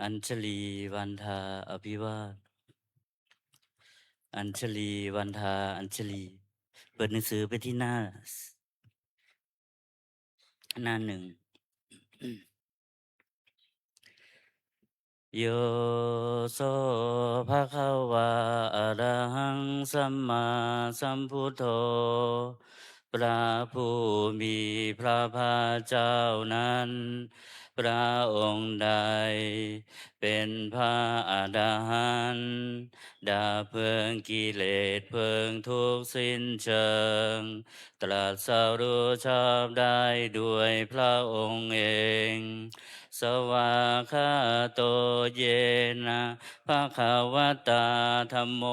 อัญชลีวันทาอภิวาทอัญชลีวันทาอัญชลีเปิดหนังสือไปที่หน้าหนึ่ง โยโสภะคะวะอะระหังสัมมาสัมพุทโธพระผู้มีพระภาคเจ้านั้นพระองค์ใดเป็นพระอรหันต์ดับเพลิงกิเลสเพลิงทุกข์สิ้นเชิงตรัสรู้ชอบได้ด้วยพระองค์เองสวากขาโตเยนะภะคะวะตาธัมโม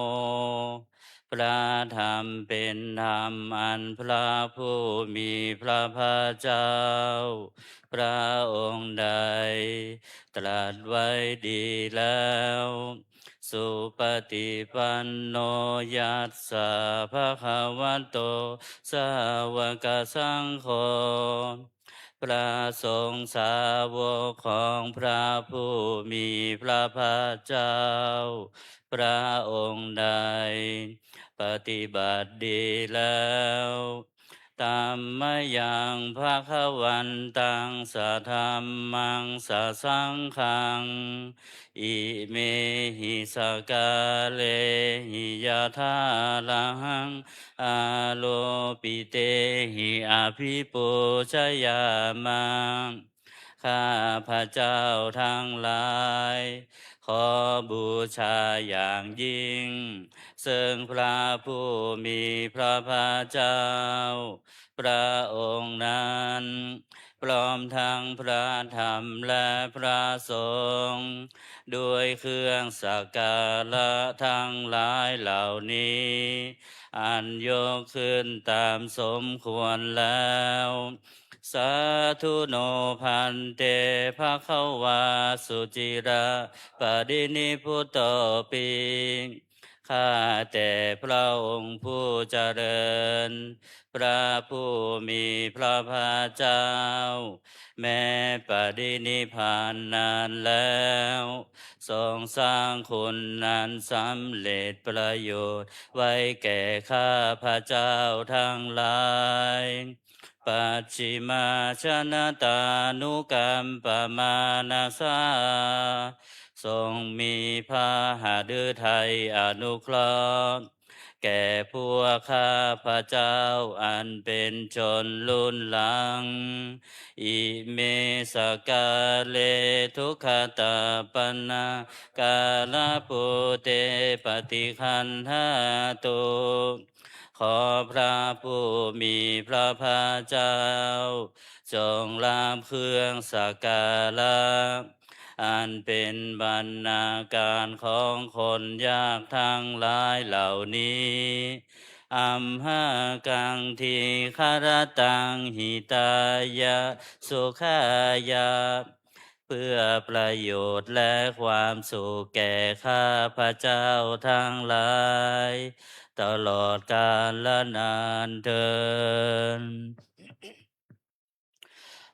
พระธรรมเป็นธรรมอันพระผู้มีพระภาคเจ้าพระองค์ใดตรัสไว้ดีแล้วสุปฏิปันโนยัสสะภะคะวะโตสาวกสังโฆพระสงฆ์สาวกของพระผู้มีพระภาคเจ้าพระองค์ใดปฏิบัติดีแล้วตามมายังภาควันตังสะธรรมังสะสังฆังอิเมหิสกาเลหิยะธาลังอาโลปิเตหิอภิปุชยามาข้าพระเจ้าทั้งหลายขอบูชาอย่างยิ่งซึ่งพระผู้มีพระภาคเจ้าพระองค์นั้นพร้อมทั้งพระธรรมและพระสงฆ์ด้วยเครื่องสักการะทั้งหลายเหล่านี้อันยกขึ้นตามสมควรแล้วสาธุโนพันเตภะคะวาสุจิระปดินิพุตโตปิข้าแต่พระองค์ผู้เจริญพระผู้มีพระภาคเจ้าแม้ปรินิพพานนานแล้วทรงสร้างคุณนั้นสำเร็จประโยชน์ไว้แก่ข้าพระเจ้าทั้งหลายปัจฉิมาชนะตานุกรรมปมานาสาทรงมีพระหฤทัยอนุเคราะห์แก่พวกข้าพระเจ้าอันเป็นชนรุ่นหลังอิเมสกาเลทุกขตาปนากาลปุเตปฏิคันหาตุขอพระผู้มีพระภาคเจ้าจงลาภเครื่องสักการะอันเป็นบรรณาการของคนยากทั้งหลายเหล่านี้อัมหากังทีคารตังหิตายะสุขายะเพื่อประโยชน์และความสุขแก่ข้าพระเจ้าทั้งหลายตลอดกาลและนานเทิน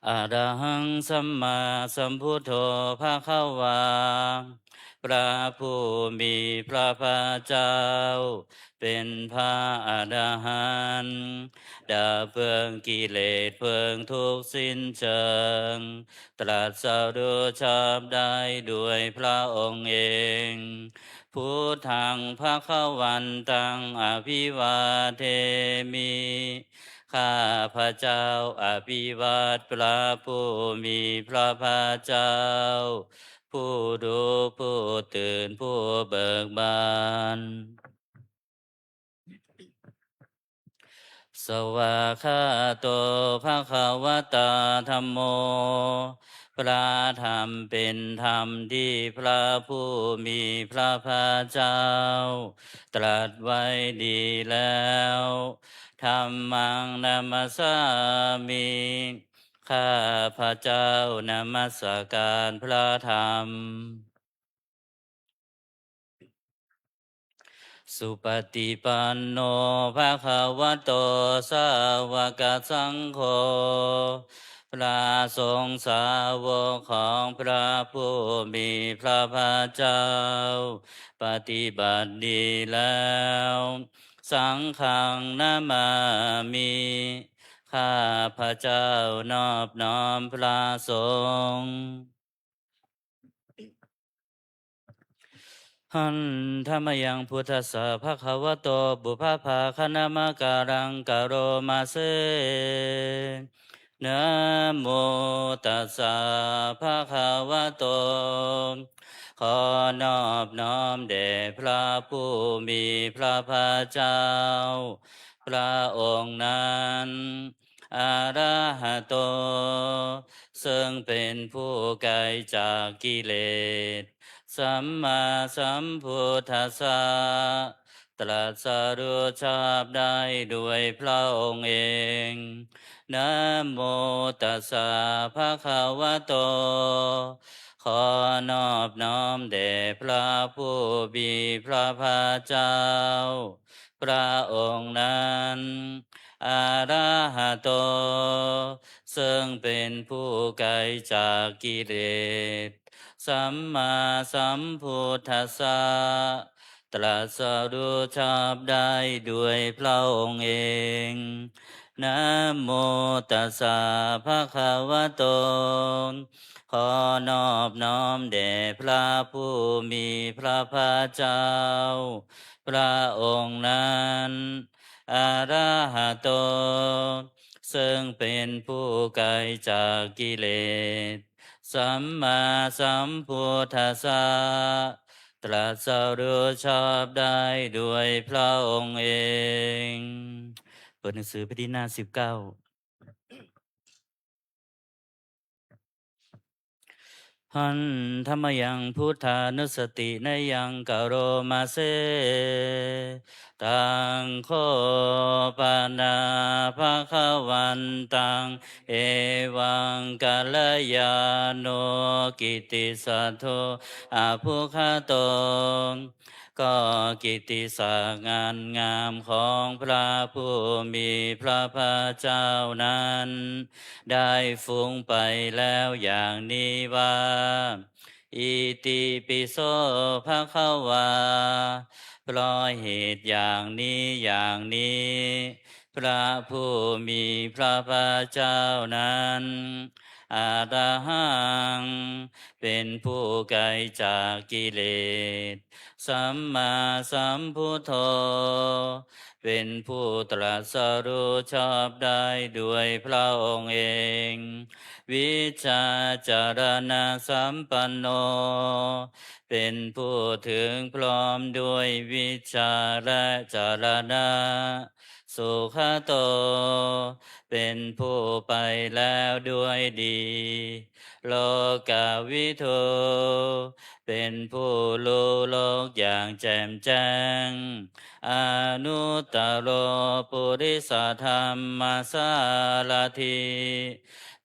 อะระหังสัมมาสัมพุทโธภะคะวาพระผู้มีพระภาคเจ้าเป็นพระอรหันต์ดับเพลิงกิเลสเพลิงทุกข์สิ้นเชิงตรัสรู้ชอบได้ด้วยพระองค์เองพุทธังภะคะวันตังอภิวาเทมิข้าพระเจ้าอภิวาทพระผู้มีพระภาคเจ้าผู้รู้ผู้ตื่นผู้เบิกบานสวากขาโตภะคะวะตาธัมโมพระธรรมเป็นธรรมที่พระผู้มีพระภาคเจ้าตรัสไว้ดีแล้วธรรมังนัมสสามิข้าพระเจ้านมัสการพระธรรมสุปฏิปันโนภะคะวะโตสาวกสังโฆ พระสงฆ์สาวกของพระผู้มีพระภาคเจ้าปฏิบัติดีแล้วสังฆังนามามิข้าพระเจ้านอบน้อมพระสงฆ์ หันธรรมยังพุทธสสะภะคะวะโตบุพพาคณมะการังกะโรมาเซนะโมตัสสะภะคะวะโตขอนอบน้อมแด่พระผู้มีพระภาคเจ้าพระองค์นั้นอะระหะโตซึ่งเป็นผู้ไกลจากกิเลส สัมมาสัมพุทธัสสะตรัสรู้ชอบได้ด้วยพระองค์เองนะโมตัสสะภะคะวะโตขอนอบน้อมแด่พระผู้มีพระภาคเจ้าพระองค์นั้นอะระหะโตซึ่งเป็นผู้ไกลจากกิเลส สัมมาสัมพุทธัสสะตรัสรู้ชอบได้ด้วยพระองค์เองนะโมตัสสะภะคะวะโตขอนอบน้อมแด่พระผู้มีพระภาคเจ้าพระองค์นั้นอะระหะโตซึ่งเป็นผู้ไกลจากกิเลส สัมมาสัมพุทธัสสะตรัสรู้ชอบได้ด้วยพระองค์เองเปิดหนังสือแผ่นดินหน้า19 หันธรรมยังพุทธานุสตินยังกโรมาเซตังโคปนาภะคะวันตังเอวังกัลยาโนกิติสัทโธอาภุคโตก็กิตติศักดิ์งานงามของพระผู้มีพระภาคเจ้านั้นได้ฟุ้งไปแล้วอย่างนี้ว่าอิติปิโสภะคะวาเพราะเหตุอย่างนี้อย่างนี้พระผู้มีพระภาคเจ้านั้นอาระหังเป็นผู้ไกลจากกิเลส สัมมาสัมพุทโธเป็นผู้ตรัสรู้ชอบได้ด้วยพระองค์เอง วิชาจารณะสัมปันโนเป็นผู้ถึงพร้อมด้วยวิชาและจารณะสุขโตเป็นผู้ไปแล้วด้วยดี โลกาวิทูเป็นผู้รู้โลกอย่างแจ่มแจ้งอนุตตโรปุริสธรรมสารถิ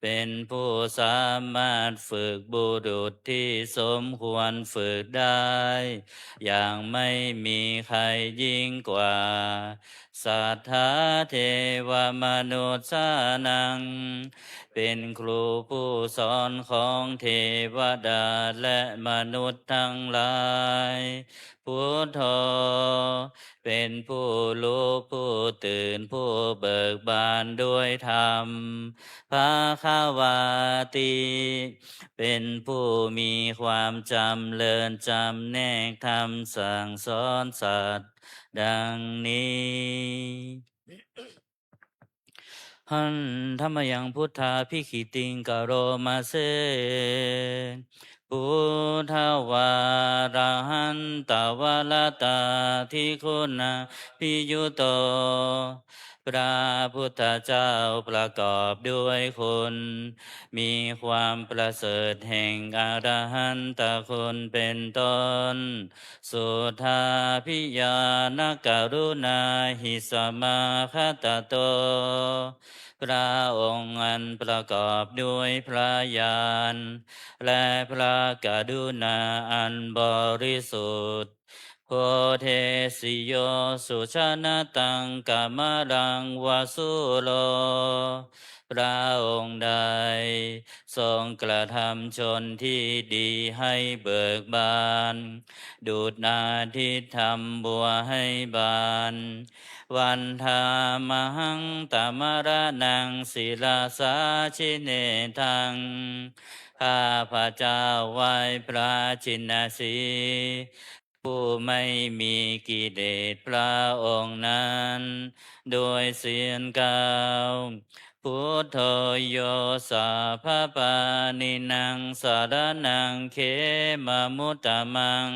เป็นผู้สามารถฝึกบุรุษที่สมควรฝึกได้ อย่างไม่มีใครยิ่งกว่าสัทธาเทวมนุษย์สานัง เป็นครูผู้สอนของเทวดาและมนุษย์ทั้งหลายพุทโธเป็นผู้รู้ผู้ตื่นผู้เบิกบานด้วยธรรมภาคาวาติเป็นผู้มีความจำเริญจำแนกธรรมสั่งสอนสัตว์ดังนี้ หันธรรมยังพุทธาพิขิติงกโรมาเซพุทธวาระหันตวาลตาทิคุณาพิยุโตพระพุทธเจ้าประกอบด้วยคุณมีความประเสริฐแห่งอรหันตคุณเป็นต้นสุทาพิยานกรุณาหิสมาคตโต พระองค์อันประกอบด้วยพระญาณและพระกรุณาอันบริสุทธิ์ โพเทสิโยสุชนะตังกัมมะรังวาสุโลพระองค์ใดทรงกระทำชนที่ดีให้เบิกบานดูดนาทิตทำบัวให้บานวันธามหังตมรนังศิลาสาชิเนทังข้าพระเจ้าไหว้พระชินสีผู้ไม่มีกิเลสพระองค์นั้นโดยเสียงกล่าวพุทโธโยสาภาปานินางสารนังเขมมุตตะมัง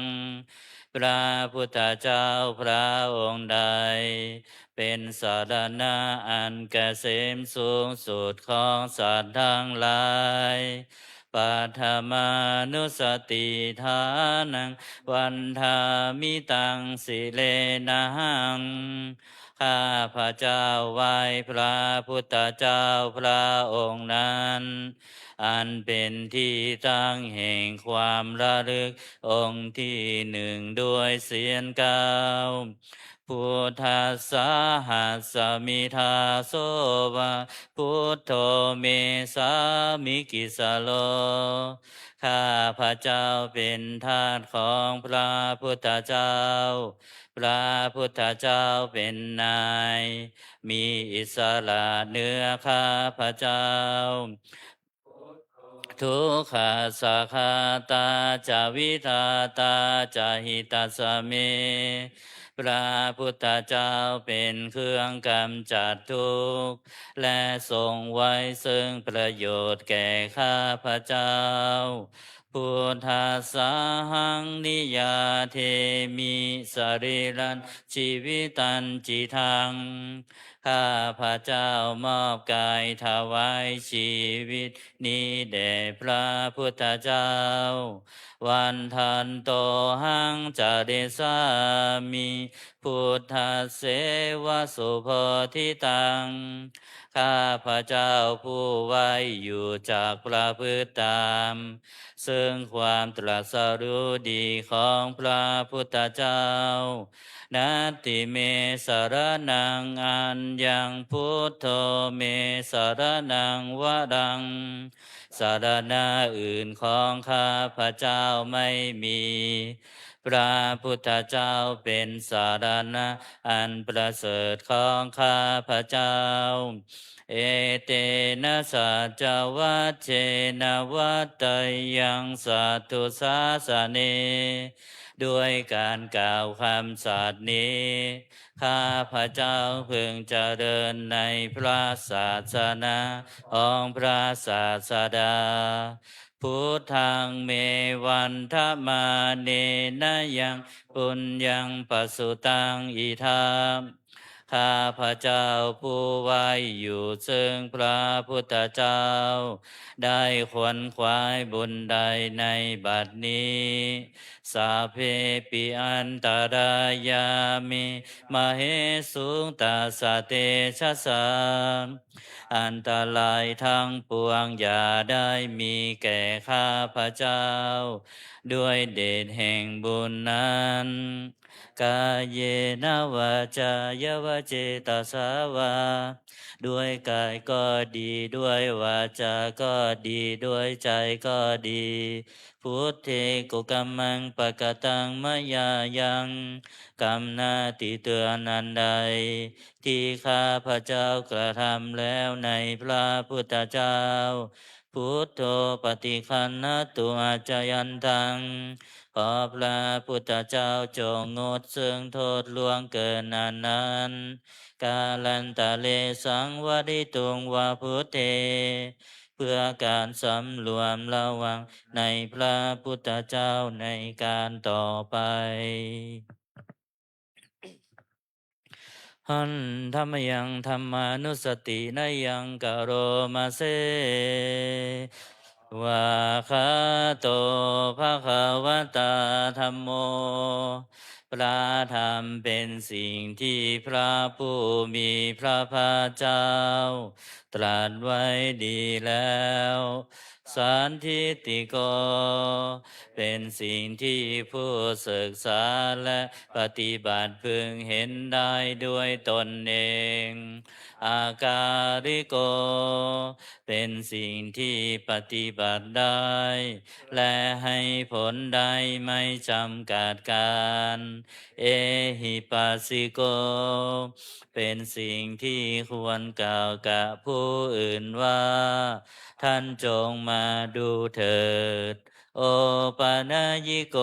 พระพุทธเจ้าพระองค์ใดเป็นสารณะอันเกษมสูงสุดของสัตว์ทั้งหลายปัทมานุสติทานังวันทามิตังสิเลนะหังข้าพระเจ้าไหว้พระพุทธเจ้าพระองค์นั้นอันเป็นที่ตั้งแห่งความระลึกองค์ที่หนึ่งด้วยเสียงกล่าวพุทธัสสะหัสสมิทาโสวะพุทโธเมสามิกิสโลข้าพระเจ้าเป็นทาสของพระพุทธเจ้าพระพุทธเจ้าเป็นนายมีอิสระเหนือข้าพระเจ้าทุกขาสาคาตาจาวิทาตาจาหิตาสเมพระพุทธเจ้าเป็นเครื่องกำจัดทุกข์และทรงไว้ซึ่งประโยชน์แก่ข้าพระเจ้าพุทธัสสะหังนิยาเทมิสรีรันชีวิตันจิทังข้าพระเจ้ามอบกายถวายชีวิตนี้แด่พระพุทธเจ้าวันทันโตหังจาเดสามิพุทธเสวสุโพธิตังข้าพระเจ้าผู้ไว้อยู่จากประพฤติตามซึ่งความตรัสรู้ดีของพระพุทธเจ้านัตติเมสารนังอัญญังพุทโธเมสารนังวรังสารณะอื่นของข้าพระเจ้าไม่มีพระพุทธเจ้าเป็นสารณะอันประเสริฐของข้าพระเจ้าเอเตนะสัจวัชเชนะวัตตยังสัตตุสาสเนด้วยการกล่าวคำสัตย์นี้ข้าพระเจ้าพึงเจริญในพระศาสนาของพระศาสดาพุทธังเมวันทมาเนนะยังปุญญังปสุตังอิทามข้าพระเจ้าผู้ไว้อยู่ซึ่งพระพุทธเจ้าได้ขวนขวายบุญใดในบัดนี้สาเพปิอันตรายามิมเหสุงตาสะเตชะสาอันตรายทั้งปวงอย่าได้มีแก่ข้าพระเจ้าด้วยเดชแห่งบุญนั้นกายเยนะวาจายวเจตสาวาด้วยกายก็ดีด้วยวาจาก็ดีด้วยใจก็ดีพุทเทกุกัมมังปะกตังมะยายังกรรมหน้าที่เตือนอันใดที่ข้าพระเจ้ากระทำแล้วในพระพุทธเจ้าพุทโธปฏิคันนตัวจยันตังขอพระพุทธเจ้าจงงดซึ่งโทษล่วงเกินนั้นกาลันตะเลสังวริตุงวาพุทเทเพื่อการสำรวมระวังในพระพุทธเจ้าในการต่อไปหันธรรมยังธรรมานุสตินายังกโรมาเซวะคาโตภะคะวะตาธัมโมพระธรรมเป็นสิ่งที่พระผู้มีพระภาคเจ้าตรัสไว้ดีแล้ว สันทิติโกเป็นสิ่งที่ผู้ศึกษาและปฏิบัติพึงเห็นได้ด้วยตนเอง อาการิโกเป็นสิ่งที่ปฏิบัติได้ และให้ผลได้ไม่จำกัดการ เอหิปัสสิโกเป็นสิ่งที่ควรกล่าวกับผู้อื่นว่า ท่านจงมาดูเถิด โอปานายิโก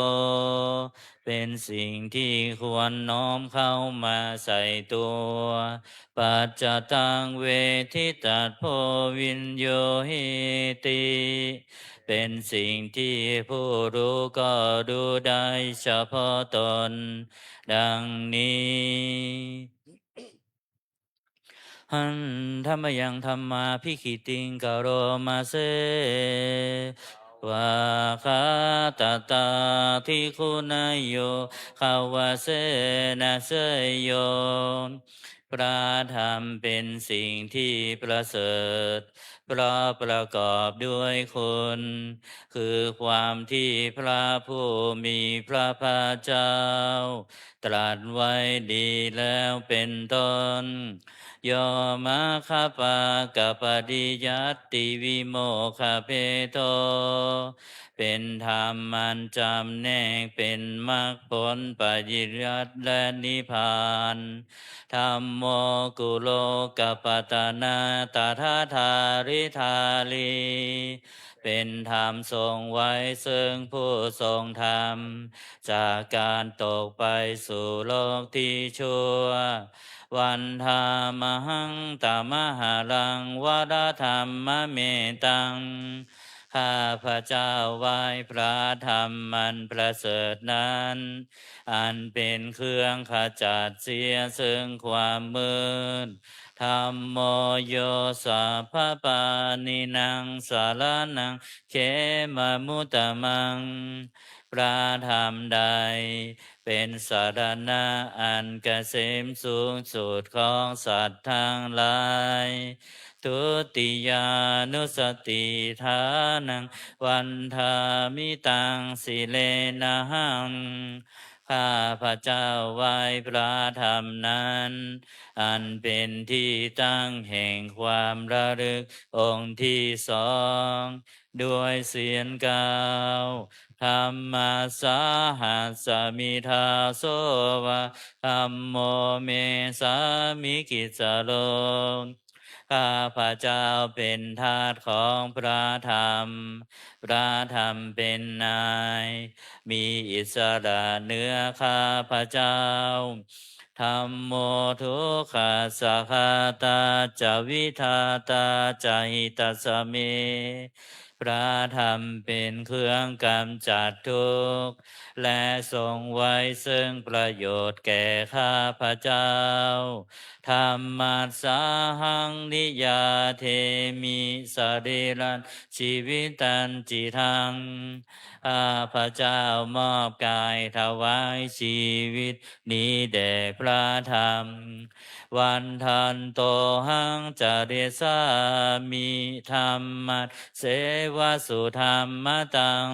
เป็นสิ่งที่ควรน้อมเข้ามาใส่ตัว ปัจจตังเวทิตัดโพวินโยหิติ เป็นสิ่งที่ผู้รู้ก็ดูได้เฉพาะตน ดังนี้หันธรรมยังธรรมาพิคิติงกโรมาเซวาคาตาตาทิคุณายโยขาวาเสนาเสยโยพระธรรมเป็นสิ่งที่ประเสริฐเพราะประกอบด้วยคุณ คือความที่พระผู้มีพระภาคเจ้า ตรัสไว้ดีแล้วเป็นต้นโยมาคาปากปฏิยัตติวิโมคเพโตเป็นธรรมมันจำแนกเป็นมรรคผลปฏิยัติและนิพพานธรรมโมกุโลกปัตตนาตถาธาริธาลีเป็นธรรมทรงไว้ซึ่งผู้ทรงธรรมจากการตกไปสู่โลกที่ชั่ววันธามหังตามหารังวรธรรมเมตังข้าพระเจ้าไหว้พระธรรมมันประเสริฐนั้นอันเป็นเครื่องขจัดเสียซึ่งความมืดธรรมโมโยสัพพปานินังสารนังเขมมุตตมังพระธรรมใดเป็นสารณะอันเกษมสูงสุดของสัตว์ทั้งหลายทุติยานุสติฐานังวันธามิตังสิเลนะหังข้าพระเจ้าไหว้พระธรรมนั้นอันเป็นที่ตั้งแห่งความระลึกองค์ที่สองด้วยเสียงกล่าวธรรมาสาหัสสมิทาโสวะธัมโมเมสามิกิจโลข้าพระเจ้าเป็นทาสของพระธรรมพระธรรมเป็นนายมีอิสระเหนือข้าพระเจ้าธรรมโมทุกขาสาคาตาจาวิทาตาจาหิตัสสเมพระธรรมเป็นเครื่องกำจัดทุกข์และทรงไว้ซึ่งประโยชน์แก่ข้าพระเจ้าธรรมัสสาหังนิยาเทมิสรีรันชีวิตันจิทังข้าพระเจ้ามอบกายถวายชีวิตนี้แด่พระธรรมวันทันโตหังจาริสามิธรรมัสเสวสุธรรมตัง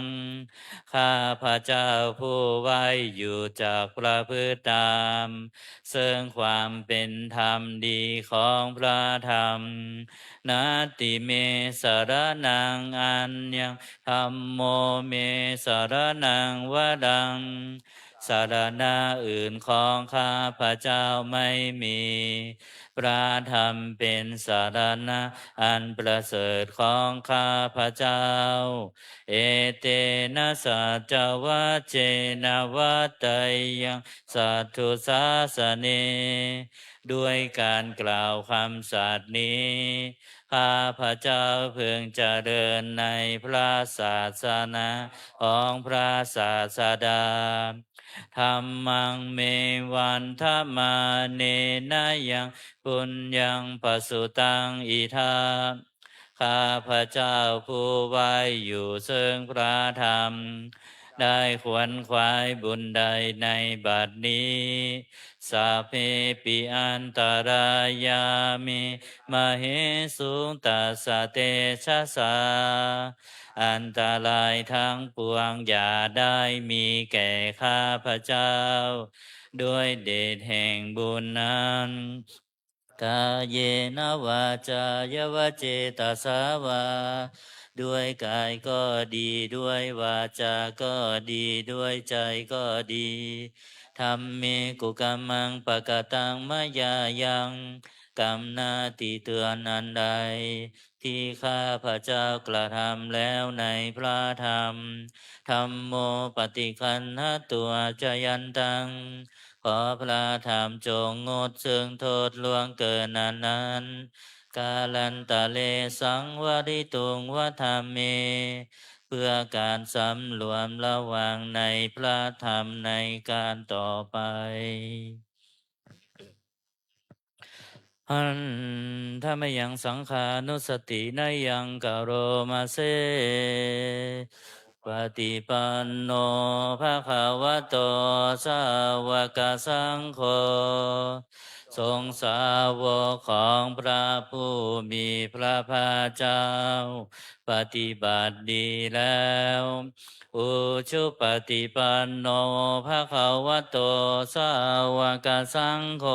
ข้าพระเจ้าผู้ไว้อยู่จากประพฤติตามซึ่งความเป็นธรรมดีของพระธรรมนาติเมสารนังอัญญังธัมโมเมสารนังวดังสารณะอื่นของข้าพระเจ้าไม่มีพระธรรมเป็นสารณะอันประเสริฐของข้าพระเจ้าเอเตนะสัจวัจเจนะวัตไตยังสัทธุสาสเนด้วยการกล่าวคำสัตย์นี้ข้าพระเจ้าเพึงเจริญในพระศาสนาของพระศาสดาธรรมังเมวันธมาเนนะยังปุญญังปสุตังอิทาข้าพระเจ้าผู้ไว้อยู่ซึ่งพระธรรม ได้ขวนขวายบุญใดในบัดนี้สัพเพปิอันตรายามิมเหสุตัสสะเตชะสาอันตรายทั้งปวงอย่าได้มีแก่ข้าพเจ้าด้วยเดชแห่งบุญนั้นกายเยนะวาจายวเจตสาวาด้วยกายก็ดีด้วยวาจาก็ดีด้วยใจก็ดีธรรมเมกุกัมมังปะกะตังมะยายังกรรมหนาติเตือนอันใดที่ข้าพระเจ้ากระทำแล้วในพระธรรมธัมโมปฏิคันหตัวจยันตังขอพระธรรมจงงดซึ่งโทษล่วงเกินนั้นกาลันตะเลสังวริตุงวธรรมเมเพื่อการสำรวมระวังในพระธรรมในการต่อไปหันถ้าไม่ยังสังขานุสตินายังกโรมาเซปฏิปันโนภะคะวะโตสาวกสังโฆทรงสาวกของพระผู้มีพระภาคเจ้าปฏิบัติดีแล้วอุชุปฏิปันโนภะคะวะโตสาวกสังโฆ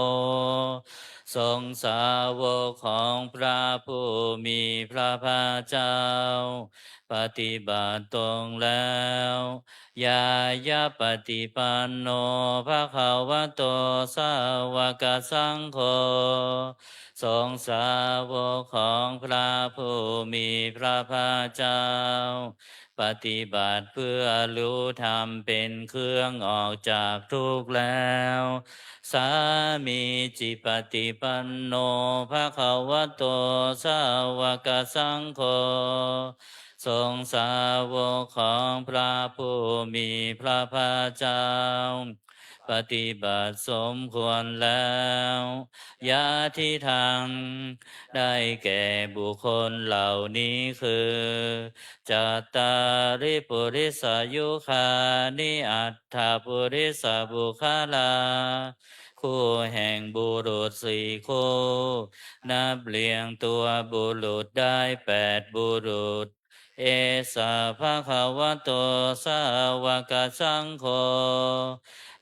ทรงสาวกของพระผู้มีพระภาคเจ้าปฏิบัติตรงแล้วยายาปฏิปันโนภะคะวะโตสาวกสังโฆทรงสาวกของพระผู้มีพระภาคเจ้าปฏิบัติเพื่อรู้ธรรมเป็นเครื่องออกจากทุกข์แล้วสามีจิปฏิปันโนภะคะวะโตสาวกสังโฆทรงสาวกของพระผู้มีพระภาคเจ้าปฏิบัติสมควรแล้วยาที่ทางได้แก่บุคคลเหล่านี้คือจัตตาริปุริสายุคานิอัตถปุริสบุคลาคู่แห่งบุรุษสี่คู่นับเรียงตัวบุรุษได้8 บุรุษเอสาภะคะวะโตสาวกสังโฆ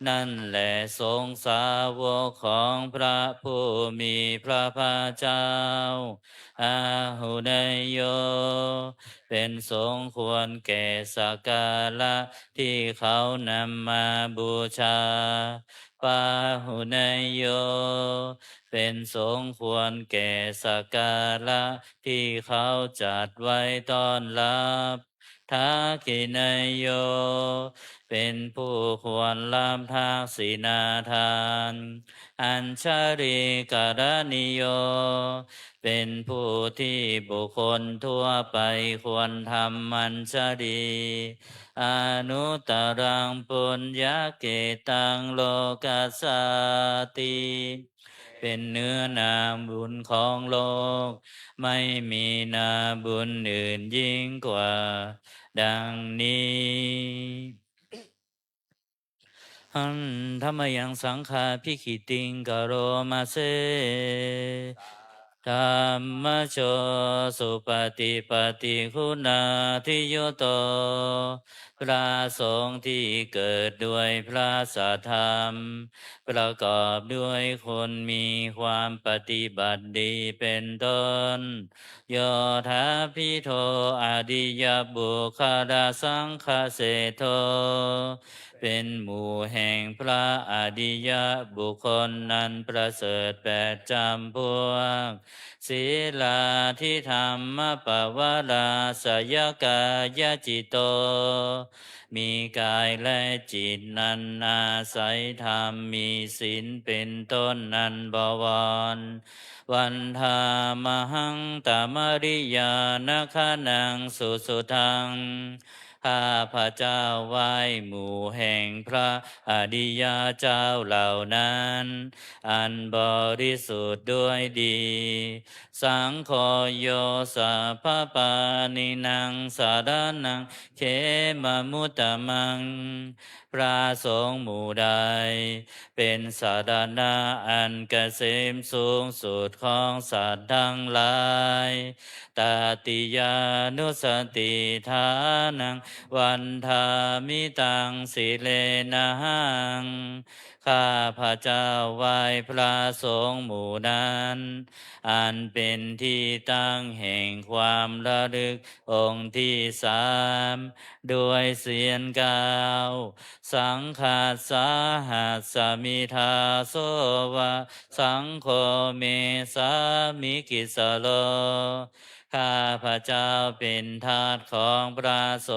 นั่นแหละทรงสาวกของพระผู้มีพระภาคเจ้าอาหุเนยโยเป็นสงควรแก่สักการะที่เขานำมาบูชาปาหุเนยโยเป็นสงควรแก่สักการะที่เขาจัดไว้ต้อนรับทักขินายโยเป็นผู้ควรรับทักษิณาทานอัญชริกรณิโยเป็นผู้ที่บุคคลทั่วไปควรทำมัญชรีอนุตตรังปุญญเกตังโลกัสสติเป็นเนื้อนาบุญของโลกไม่มีนาบุญอื่นยิ่งกว่าดังนี้หันธรรมยังสังฆาพิขิติงกโรมาเซธรรมโชสุปฏิปฏิคุณาทิโยโตพระสงฆ์ที่เกิดด้วยพระสัทธรรมประกอบด้วยคนมีความปฏิบัติดีเป็นต้นโยธาพิโทอดิยบุคดาสังคเสโทเป็นหมู่แห่งพระอริยบุคคลนั้นประเสริฐ8 จำพวกศีลาทิธรรมปวาราสยกายจิตโตมีกายและจิตนั้นอาศัยธรรมมีศีลเป็นต้นนันบวรวันธามหังตามริยานคนังสุสุทัง ข้าพระเจ้าไหว้หมู่แห่งพระอริยเจ้าเหล่านั้นอันบริสุทธิ์ด้วยดีสังโฆโยสัพพปานินังสารนังเขมมุตตมังพระสงฆ์หมู่ใดเป็นสารณะอันเกษมสูงสุดของสัตว์ทั้งหลายตาติยานุสติทานังวันทามิตังสิเลนะหังข้าพระเจ้าไหว้พระสงฆ์หมู่นั้นอันเป็นที่ตั้งแห่งความระลึกองค์ที่สามด้วยเสียงกล่าวสังฆาสาหัสสมิทาโสวะสังโฆเมสามิกิสโลข้าพระเจ้าเป็นทาสของพระส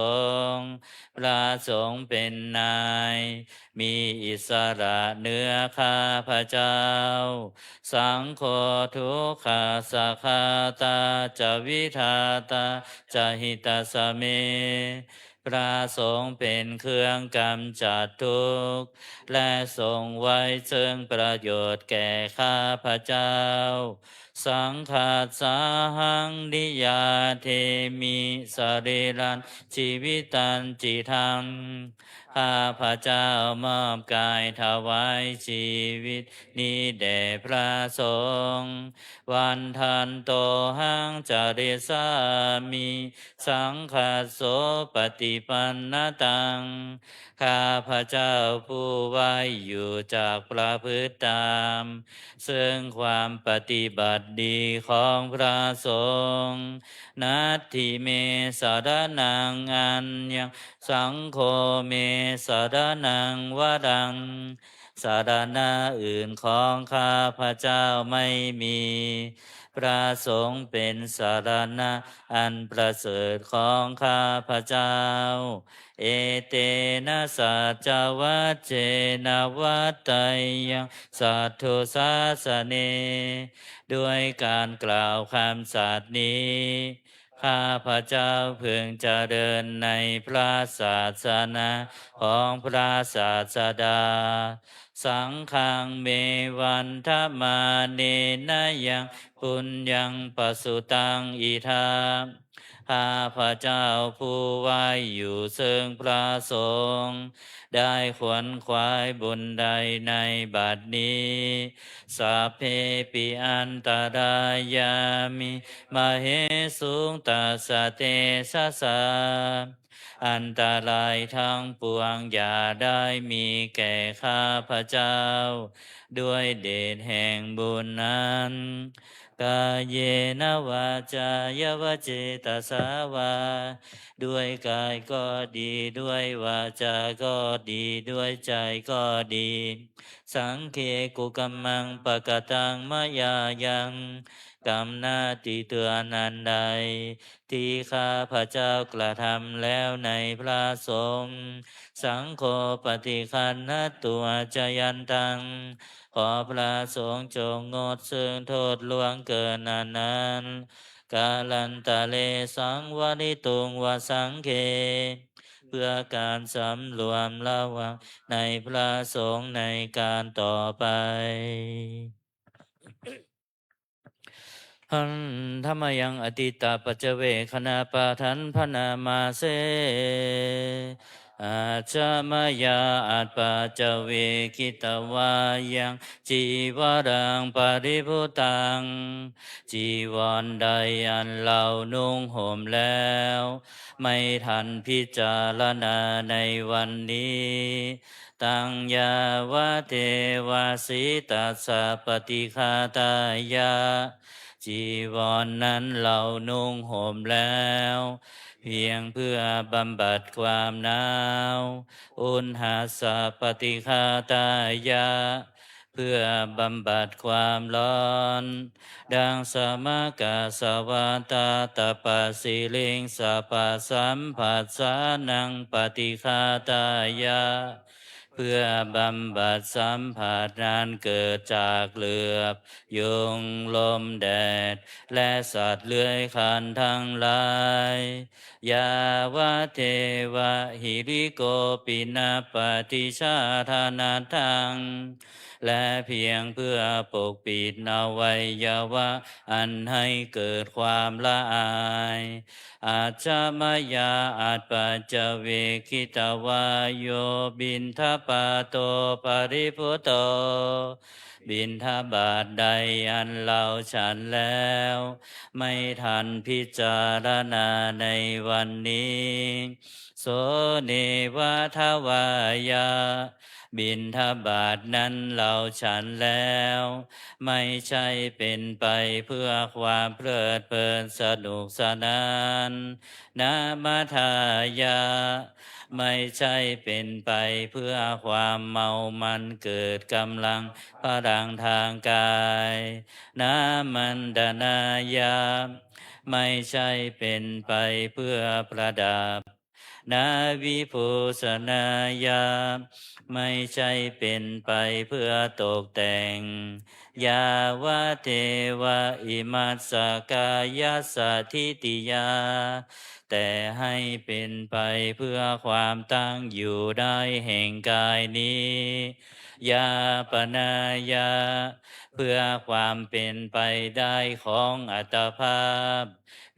งฆ์พระสงฆ์เป็นนายมีอิสระเหนือข้าพระเจ้าสังโฆทุกขาสัคาตาจะวิทาตาจะหิตาสเมพระสงฆ์เป็นเครื่องกำจัดทุกข์และทรงไว้ซึ่งประโยชน์แก่ข้าพระเจ้าสังฆาสาหังนิยาเทมิสรีรันชีวิตันจิทังข้าพระเจ้ามอบกายถวายชีวิตนี้แด่พระสงฆ์วันทันโตหังจาริสามิสังฆาโสปฏิปันนตังข้าพระเจ้าผู้ไว้อยู่จากประพฤติตามซึ่งความปฏิบัติดีของพระสงฆ์นัตถิเมสารนังอันยังสังโฆเมสารนังวดังสารณะอื่นของข้าพระเจ้าไม่มีพระสงฆ์เป็นสารณะอันประเสริฐของข้าพระเจ้าเอเตนะสัจวัจเจนะวัตไตยังสัทธุสาสเนด้วยการกล่าวคำสัตย์นี้ข้าพระเจ้าพึงเจริญในพระศาสนาของพระศาสดาสังฆังเมวันทมาเนนะยังปุญญังปสุตังอิทาข้าพระเจ้าผู้ไว้อยู่ซึ่งพระสงฆ์ได้ขวนขวายบุญใดในบัดนี้สัพเพปิอันตรายามิมเหสุงตัสสะเตสะสะอันตรายทั้งปวงอย่าได้มีแก่ข้าพระเจ้าด้วยเดชแห่งบุญนั้นกายเยนะวาจายวเจตสาวาด้วยกายก็ดีด้วยวาจาก็ดีด้วยใจก็ดีสังเคกุกัมมังปะกตังมะยายังกรรมหน้าที่เตือนนันใดที่ข้าพระเจ้ากระทำแล้วในพระสงฆ์สังโฆปฏิคันนตัวจยันตังขอพระสงฆ์จงงดซึ่งโทษล่วงเกินนั้นกาลันตะเลสังวริตุงวสังเคเพื่อการสำรวมระวังในพระสงฆ์ในการต่อไปหันธรรมยังอติตาปัจเจเวคณาปาทันพนามาเสอาจามายาอัตปัจเจเวคิตวายังจีวรังปริพุตังจีวรใดอันเรานุ่งห่มแล้วไม่ทันพิจารณาในวันนี้ตังยาวะเทวาสิตัสสะปฏิฆาตายาจีวรนนั้นเรานุ่งห่มแล้วเพียงเพื่อบำบัดความหนาวอุณหาสะปฏิฆาตายาเพื่อบำบัดความร้อนดังสมกาสวาตาตปะสิลิงสปะสัมผัสสานังปฏิฆาตายา พื่อบำบัดสัมผัสนั้นเกิดจากเหลือบยุงลมแดดและสัตว์เลื้อยคลานทั้งหลายยาวะเทวะหิริโกปินาปฏิชาธานาทังและเพียงเพื่อปกปิดอวัยวะอันให้เกิดความละอายอาจจะมายาอาจปัจจเวคิตวายโยบินทปาโตปริพุโตบิณฑบาตใดอันเราฉันแล้วไม่ทันพิจารณาในวันนี้โสเนวะทวายาบิณฑบาตนั้นเราฉันแล้วไม่ใช่เป็นไปเพื่อความเพลิดเพลินสนุกสนานนามาทายาไม่ใช่เป็นไปเพื่อความเมามันเกิดกำลังพลังทางกายนามันดานายาไม่ใช่เป็นไปเพื่อประดับนาวิภูสนายาไม่ใช่เป็นไปเพื่อตกแต่งยาวะเทวะอิมัสสกายสัทธิติยาแต่ให้เป็นไปเพื่อความตั้งอยู่ได้แห่งกายนี้ยาปนายาเพื่อความเป็นไปได้ของอัตภาพ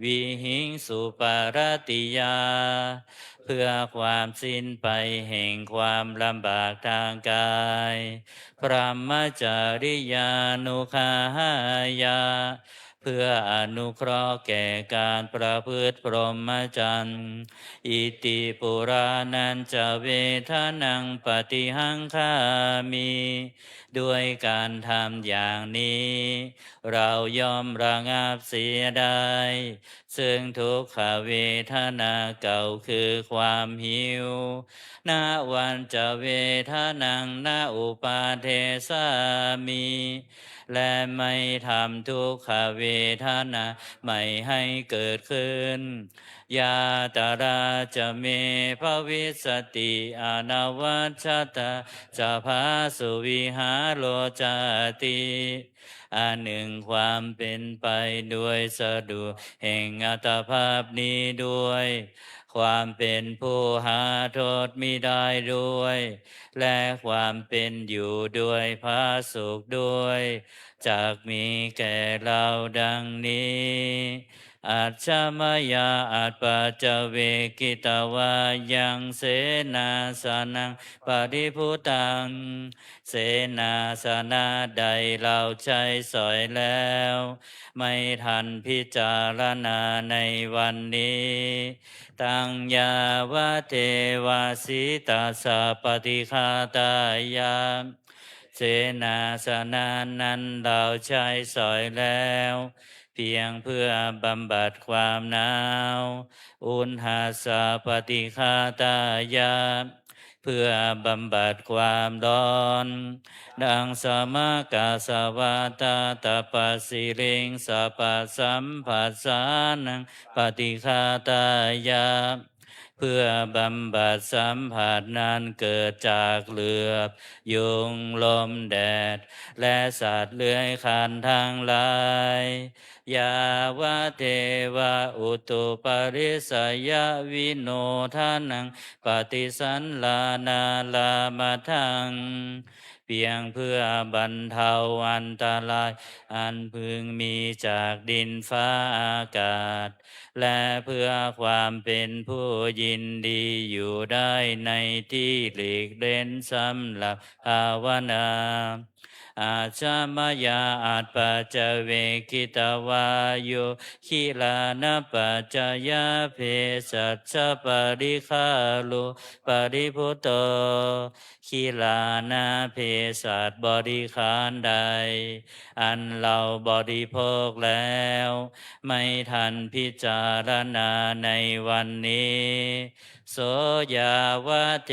วิหิงสุปารติยาเพื่อความสิ้นไปแห่งความลำบากทางกายพระมจาริยานุคาหายาเพื่ออนุเคราะห์แก่การประพฤติพรหมจรรย์อิติปุรานันจะเวทนังปฏิหังคามีด้วยการทำอย่างนี้เรายอมระงับเสียได้ซึ่งทุกขเวทนาเก่าคือความหิวนาวันจะเวทนังนาอุปาเทสามีและไม่ทำทุกขเวทนาไม่ให้เกิดขึ้นยาตาราจะเมภวิสติอนวัชชตาจะพาสุวิหารโลจาติอันหนึ่งความเป็นไปด้วยสะดวกแห่งอัตภาพนี้ด้วยความเป็นผู้หาโทษมิได้ด้วยและความเป็นอยู่ด้วยพระสุขด้วยจากมีแก่เราดังนี้อาจจะมายาอาจปัจจเวกิตวายังเสนาสนังปริพุตังเสนาสนะใดเราใช้สอยแล้วไม่ทันพิจารณาในวันนี้ตังยาวะเทวาสิตาสะปฏิฆาตายาเสนาสนะนั้นเราใช้สอยแล้วเพียงเพื่อบำบัดความหนาวอุณหาสะปฏิฆาตายาเพื่อบำบัดความร้อนดังสมกาสวาตาตปสิริงสัพพสัมผัสสานังปฏิฆาตายาเพื่อบำบัดสัมผัสนั้นเกิดจากเหลือบยุงลมแดดและสัตว์เลื้อยคลานทั้งหลายยาวะเทวะอุตุปาริสยวิโนทานังปฏิสันลานาลามาทังเพียงเพื่อบรรเทาอันตรายอันพึงมีจากดินฟ้าอากาศและเพื่อความเป็นผู้ยินดีอยู่ได้ในที่หลีกเล่นสำหรับภาวนาอาชามายาอาจปัจจเวกิตวายุขิลานปัจจยาเพสัชปริคาลุปริพุตโตขิลานาเพสัตบริขารใดอันเราบริโภคแล้วไม่ทันพิจารณาในวันนี้โสยาวะเท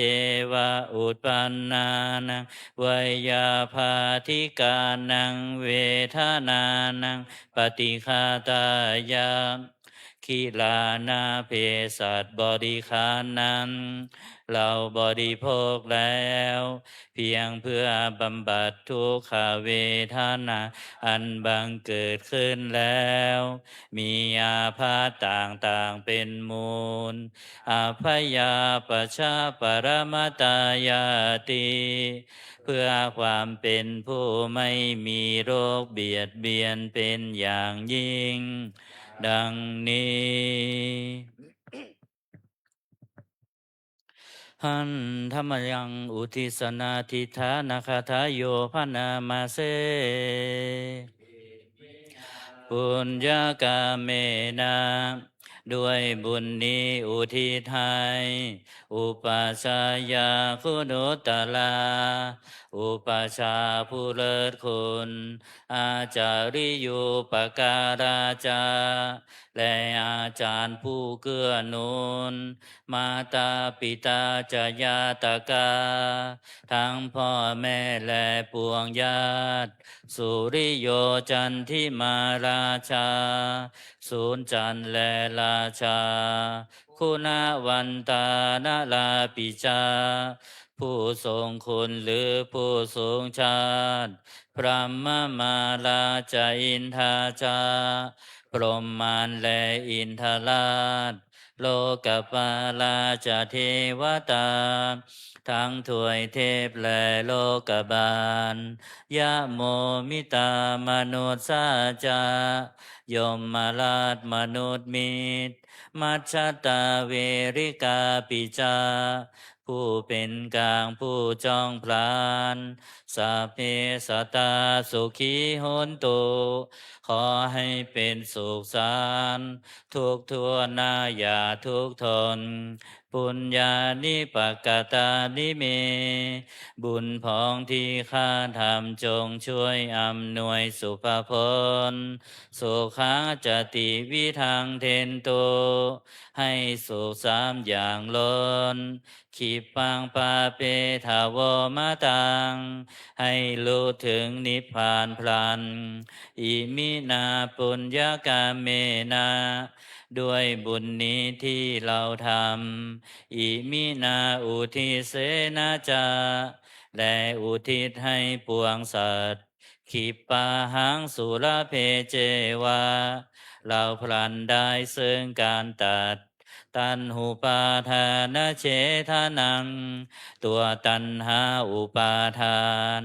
วะอุปปันนานังวยาภาธิกานังเวทนานังปฏิฆาตายาเข คิลานาเพสัตบริคารนั้นเราบริโภคแล้วเพียงเพื่อบำบัดทุกขเวทนาอันบังเกิดขึ้นแล้วมีอาพาธต่างๆเป็นมูลอาพยาปชาปรมตายาติเพื่อความเป็นผู้ไม่มีโรคเบียดเบียนเป็นอย่างยิ่งดังนี้หันธรรมยังอุทิศนาทิฐานาคาทายโยพนามาเซปุญญากาเมนะด้วยบุญนี้อุทิศให้อุปัชฌายาคุณุตตลาอุปัชฌาย์ผู้เลิศคุณอาจาริยุปการาจาและอาจารย์ผู้เกื้อหนุนมาตาปิตาจายาตกาทั้งพ่อแม่และปวงญาติสุริโยจันทิมาราชาศูนย์จันทร์และราชาคุณวันตานาลาปิจาผู้ทรงคุณหรือผู้ทรงชาติพระมมาลาจาอินทาจาพรหมานและอินทราชโลกปาลาจเทวตาทั้งถวยเทพและโลกบาลยะโมมิตามนุษย์สาจายมมาลาดมนุษย์มิตรมัชฌตาเวริกาปิจาผู้เป็นกลางผู้จ้องพลานสัพเพสัตตาสุขีโหนตุขอให้เป็นสุขสันต์ทุกทั่วหน้าอย่าทุกข์ทนปุญญานิปกตานิเมบุญพองที่ข้าทำจงช่วยอำนวยสุภพลสุขาจติวิทังเทนโตให้สุขสามอย่างล้นขีปังปาเปทาวมาตังให้รู้ถึงนิพพานพลันอิมินาปุญญากาเมนาด้วยบุญนี้ที่เราทำอิมินาอุทิเสนาจาและอุทิศให้ปวงสัตว์ขิปาหังสุรเพเจวาเราพลันได้ซึ่งการตัดตันหุปาทานเฉทานังตัวตันหาอุปาทาน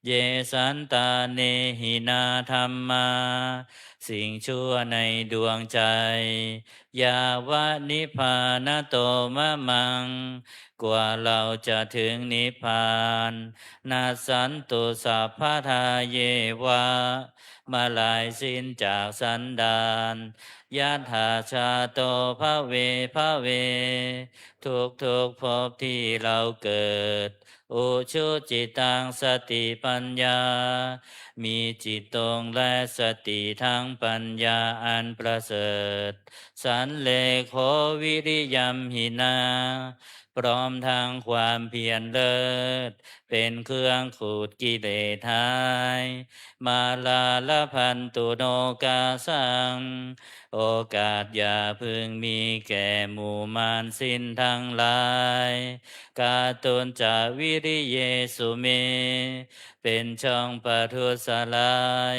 เยสันตาเนหินาธรรมาสิ่งชั่วในดวงใจยาวะนิพพานโตมะมังกว่าเราจะถึงนิพพานนาสันตุสัพพทาเยวะมาลายสิ้นจากสันดานยะถาชาโตภะเวภะเวทุกภพที่เราเกิดอุชุจิตังสติปัญญามีจิตตรงและสติทั้งปัญญาอันประเสริฐสันเลโควิริยัมหินาพร้อมทางความเพียรเลิศเป็นเครื่องขูดกิเลสหายมาลาละพันตุโนกาสังโอกาสอย่าพึงมีแก่หมู่มารสิ้นทั้งหลายกาตุนจาวิริเยสุเมเป็นช่องปทุสลาย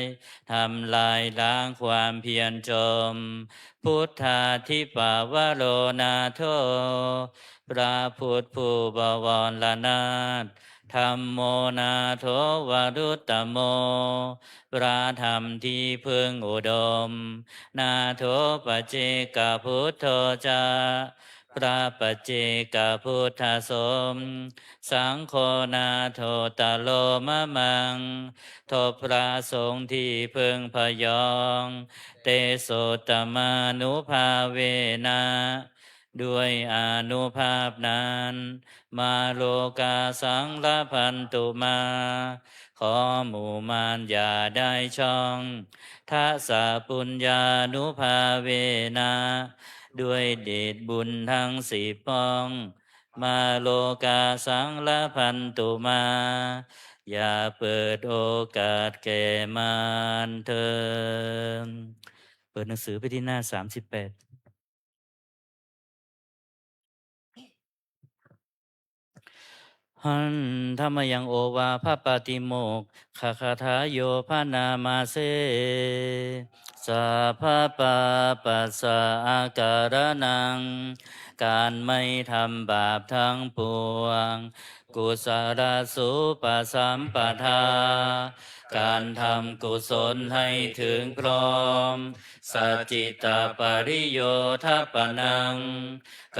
ทำลายล้างความเพียรจมพุทธาธิปาวโรนาโทพระพุทธผู้บวรนาถธรรมโมนาโทวรุตตโมพระธรรมที่พึงอุดมนาโทปเจกพุทโธจาพระปัจเจกพุทธสมสังโฆนาโทตโลมะมังทบพระสงฆ์ที่พึงพยองเตโสตมานุภาเวนะด้วยอานุภาพนั้นมาโลกาสังละพันตุมาขอหมู่มารอย่าได้ช่องทัสสะปุญญานุภาเวนะด้วยเดชบุญทั้งสิบป้องมาโลกาสังละพันตุมาอย่าเปิดโอกาสแก่มารเถิดเปิดหนังสือไปที่หน้า38 หันธรรมยังโอวาพระปาติโมกขคาทายโยพานามาเซสัพพะปาปัสสะอาการนังการไม่ทำบาปทั้งปวงกุศลสุปสัมปทาการทำกุศลให้ถึงพร้อมสัจจิตาปริโยทัปปนัง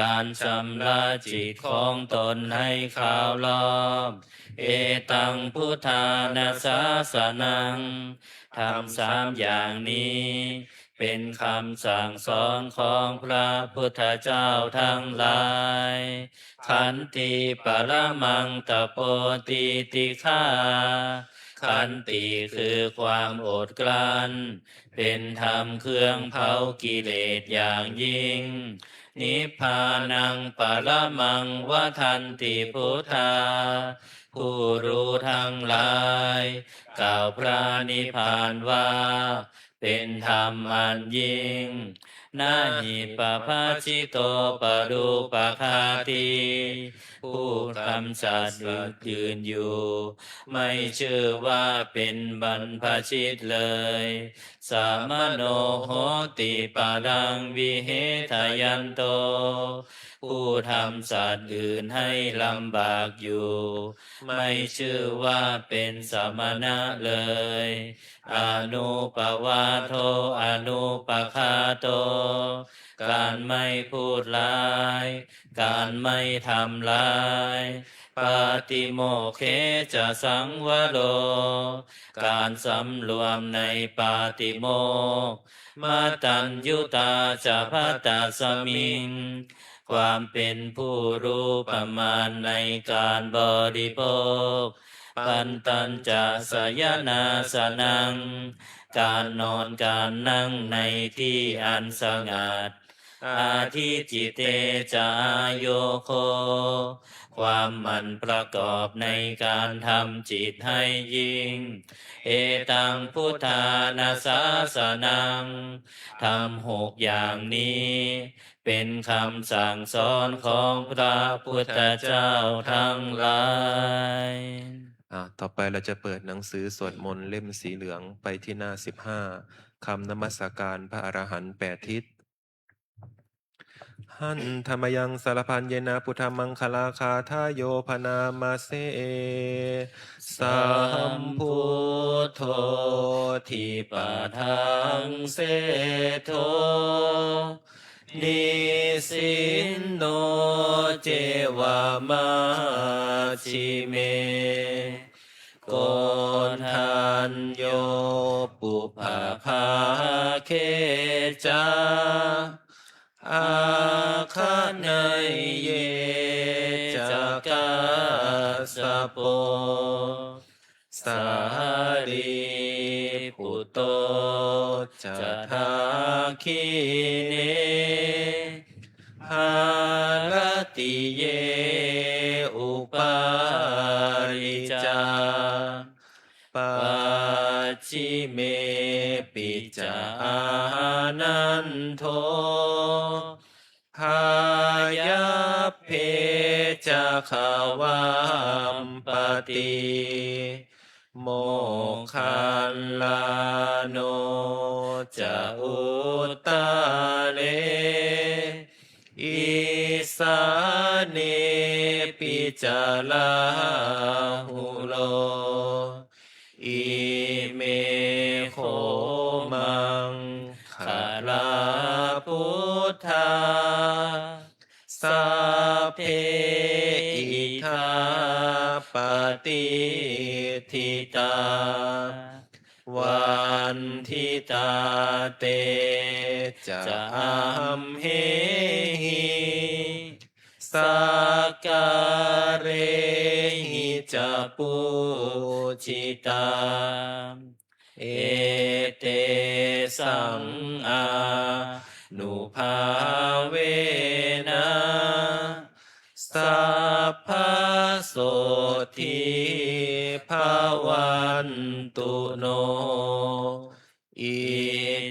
การชำระจิตของตนให้ขาวรอบเอตังพุทธานาสาสนังทำ3อย่างนี้เป็นคำสั่งสอนของพระพุทธเจ้าทั้งหลายขันติปรมังตโปติติฆาขันติคือความอดกลั้นเป็นธรรมเครื่องเผากิเลสอย่างยิ่งนิพพานังปรมังวทันติพุทธาผู้รู้ทั้งหลายกล่าวพระนิพพานว่าเป็นธรรมอันยิ่งนาหิปภาชิโตปรูปคาติผู้กำจัดยืนอยู่ ไม่ชื่อว่าเป็นบรรพชิตเลย สามโนโหติปารังวิเหทยันโต ผู้ทำสัตว์อื่นให้ลำบากอยู่ ไม่ชื่อว่าเป็นสมณะเลย อนุปวาโทอนุปคาโต การไม่พูดร้าย การไม่ทำร้ายปาติโมกเขจะสังวโรการสำรวมในปาติโมกข์มาตัญยุตาจะพัตตาสมิงความเป็นผู้รู้ประมาณในการบริโภคปันตัญจะสยนาสนังการนอนการนั่งในที่อันสงัดอาทิจิเตจายโยโคความหมั่นประกอบในการทำจิตให้ยิ่งเอตังพุทธานาสาสนังทำ6อย่างนี้เป็นคำสั่งสอนของพระพุทธเจ้าทั้งหลายต่อไปเราจะเปิดหนังสือสวดมนต์เล่มสีเหลืองไปที่หน้า15คำนมัสการพระอรหันต์8ทิศหันธรรมยังสารพันเยนะพุทธมังคลาคาทายโยพนามาเสสัมพุทโธทิปะทังเสโทนิสินโนเจวามาชิเมโกนทันโยปุปภาเคจาอาคาเนยเยจากาสโปสารีปุตโตจะทาคิเนหารติเยอุปาริจาปัจฉิเมปิจานันโทพายาเพจะขาวามปติโมคันลาโนจะอุตตาเลอิสาเนปิจาลาหุโลอิเมโคมังคาลาพุทธาสัพเพอิทาปฏิทิตาวันทิตาเตจะอัมเหหิสักการหิจะปูจิตาเอเตสังอานุภาเวนะสัพพะโสทิภาวันตุโนอิ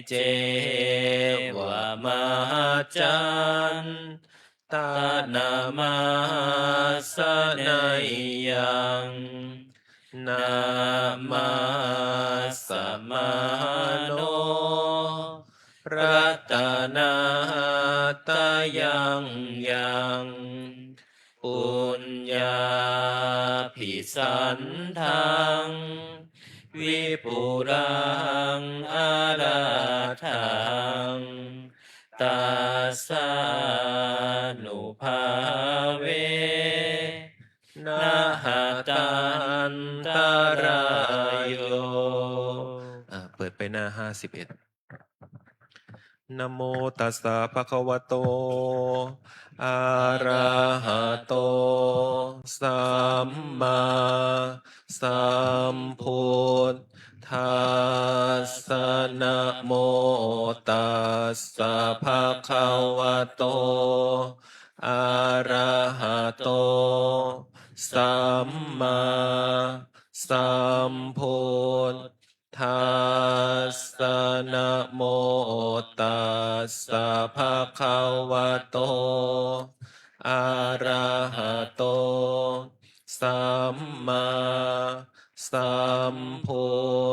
เจวะมหาจัน ตานามาสนัยยังนามาสมาโนรัตนาตายังยังปุญญาภิสันทังวิปุรังอาราทังตาสานุภาเวนะหะตันตรายโยเปิดไปหน้า51นะโมตัสสะภะคะวะโตอะระหะโตสัมมาสัมพุทธัสสะนะโมตัสสะภะคะวะโตอะระหะโตสัมมาสัมพุทธัสสะนะโมตัสสะภะคะวะโตอะระหะโตสัมมาสัมพุ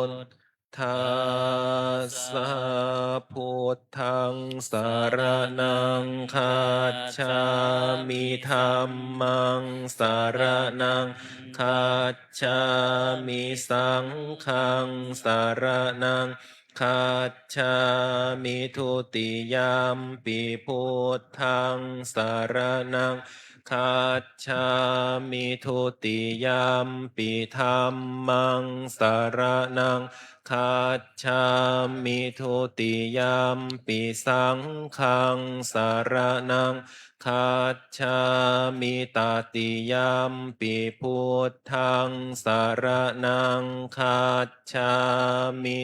ทธัสสะพุทธังสรณังคัจฉามิธัมมังสรณังคัจฉามิสังฆังสรณังคัจฉามิทุติยามปิพุทธังสรณังคัจฉามิทุติยามปิธัมมังสรณังคัจฉามิทุติยามปิสังฆังสรณังคัจฉามิตติยามปิพุทธังสรณังคัจฉามิ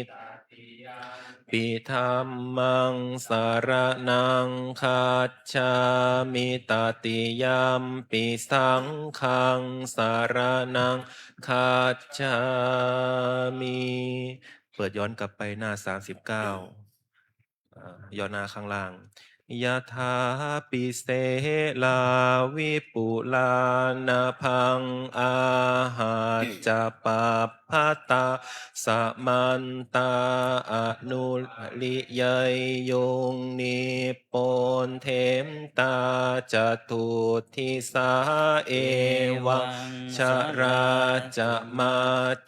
ปิธัมมังสรณังคัจฉามิตติยามปิสังฆังสรณังคัจฉามิเปิดย้อนกลับไปหน้า39ย้อนหน้าข้างล่างยะถาปิเสลาวิปุลานาพังอาหาจะปัปพตาสมันตาอนุลิยยงนิปนเทมตาจตุทิสาเอวังชราจะมา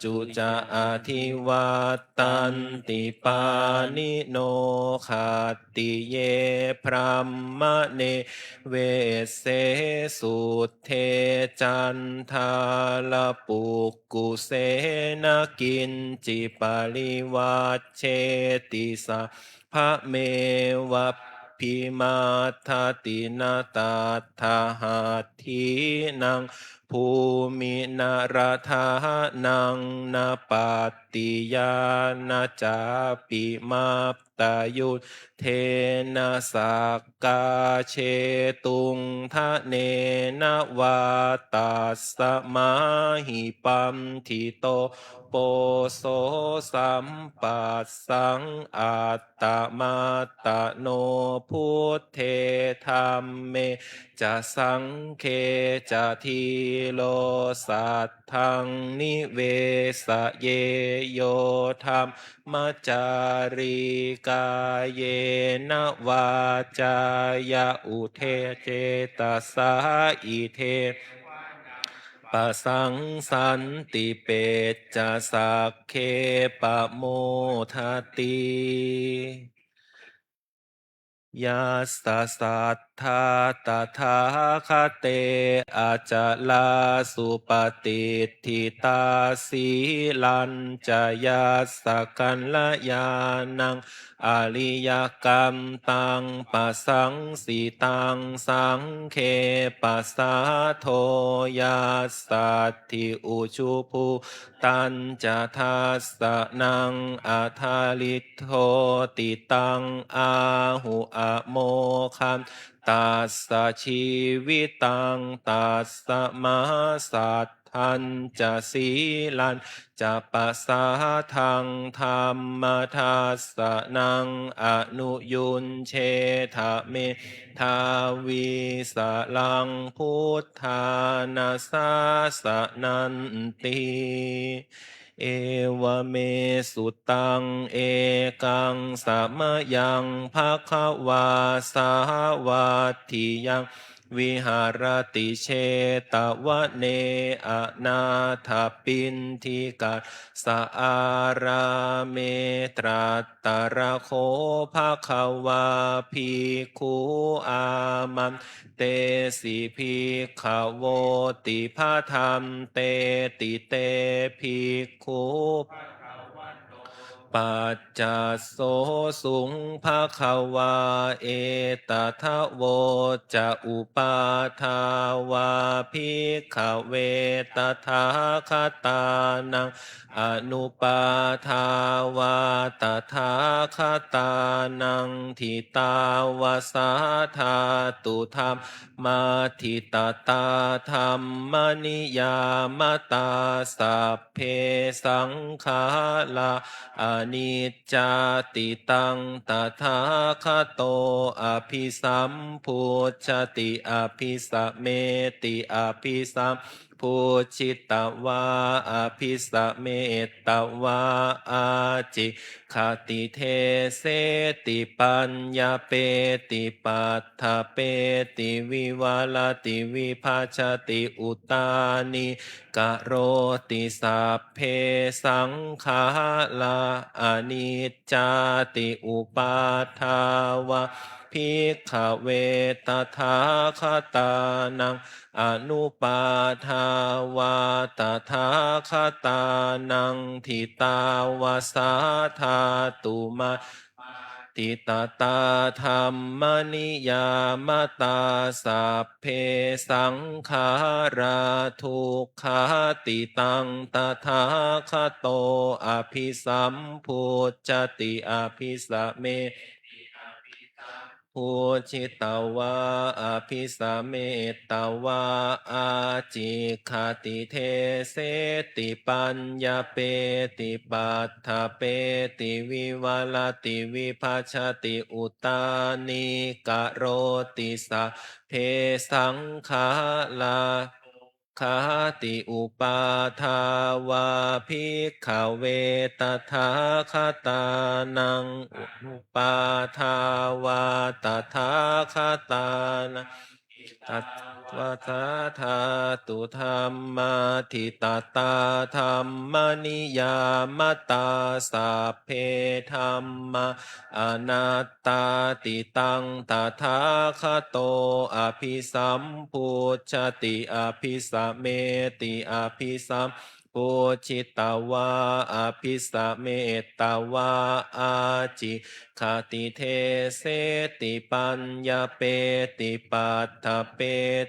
จุจะอาทิวัตตันติปานิโนขัตติเยพรัมมะเนเวเสสุเทจันทาลปุกกุเสนกินจิปาลิวัชเชติสาพระเมวัพิมาทตินาตาทาหัตถีนังภูมินาราธานังนาปาติยานาจาปิมาตายุเทนะสักกาเชตุงทะเนนะวาตัสสะมาหิปัมทิโตโปโสสัมปัสสังอัตตมาตโนพุทเทธัมเมจะสังเคจะทีโลสัตถังนิเวสเยโยธรรมจาริกาเยนะวาจายะอุเทเจตสาอิเทปะสังสันติเปจะสักเคปะโมทติยาสตสัทธาตถาคเตอาจลาสุปฏิทิตาสีลันจะยาสกันละยานังอริยกรรมตังปัสสังสีตังสังเคปัสสาโทยาสัตถิอุชุภูตันจะทัสสะนังอาทาลิโทติตังอาหุอา โมคันตัสสะชีวิตังตัสสะมหาสัทธันจะสีลันจะปัสสาทังธรรมทัสสะนังอนุยุนเชทะเมทาวิสลังพุทธานาสาสะนันติเอวเมสุตังเอกังสามยังภะคะวาสาวัตถิยังวิหารติเชตวะเนอนาถปินทิกาสะอาราเมตรัตตระโคภะคะวาภิกขุอามันเตสิภิกขโวติภาธรรมเตติเตภิกขุปัจจัสโสสุงภะคะวาเอตทะโวจะอุปาทาวาภิกขเวตถาคตานังอนุปาทาวาตถาคตานังทิตาวาสาธาตุธรรมมาทิตตาธรรมนิยามตาสัพเพสังขาราอนิจจติตังตถาคโตอภิสัมพุชติอภิสัมเมติอภิสัมพุชิตวาอภิสัมเมตตวาอาจิคติเทเสติปัญญาเปติปัฏฐเปติวิวาลติวิภาชติอุตานิกะโรติสัพเพสังขาราอนิจจติอุปาทาวะภิกขเวตถาคตานังอนุปาทาวาตถาคตานังทิตาวาสาธาตุมาติตตาธรรมนิยามตาสัพเพสังขาราทุกขาติตังตถาคโตอภิสัมพุจติอภิสัมเมพุชิตวาอภิสัมเมตตวาอาจิคติเทเสติปัญญาเปติปัฏฐเปติวิวาลติวิภาชติอุตานิกะโรติสาเพสังขาราคาติอุปาทาวาภิกขเวตถาคตานังอุปาทาวาตถาคตานังตัตวะทาธาตุธรรมาทิตตาธรรมนิยามตาสัพเพธรรมาอนัตตาติตังตถาคโตอภิสัมพุชติอภิสัมเมติอภิสัมพุชิตวาอภิสัมเมตตวาอาจิคติเทเสติปัญญาเปติปัฏฐเป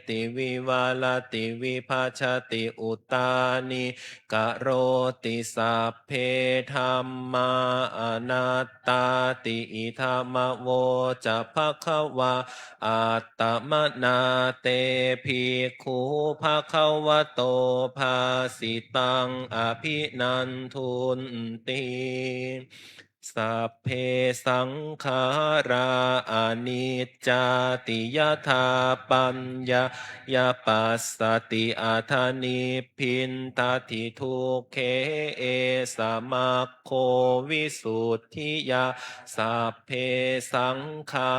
ติวิวาลติวิภาชติอุตานิกะโรติสัพเพธรรมาอนัตตาติอิธรรมโวจะภคะวาอัตตมนาเตภิกขุภควโตภาสิตังอภินันทุนติสัพเพสังขาราอนิจจติยถาปัญญายาปัสสติอาธานิพินทติทุกเขเอสมัคโควิสุทธิยาสัพเพสังขา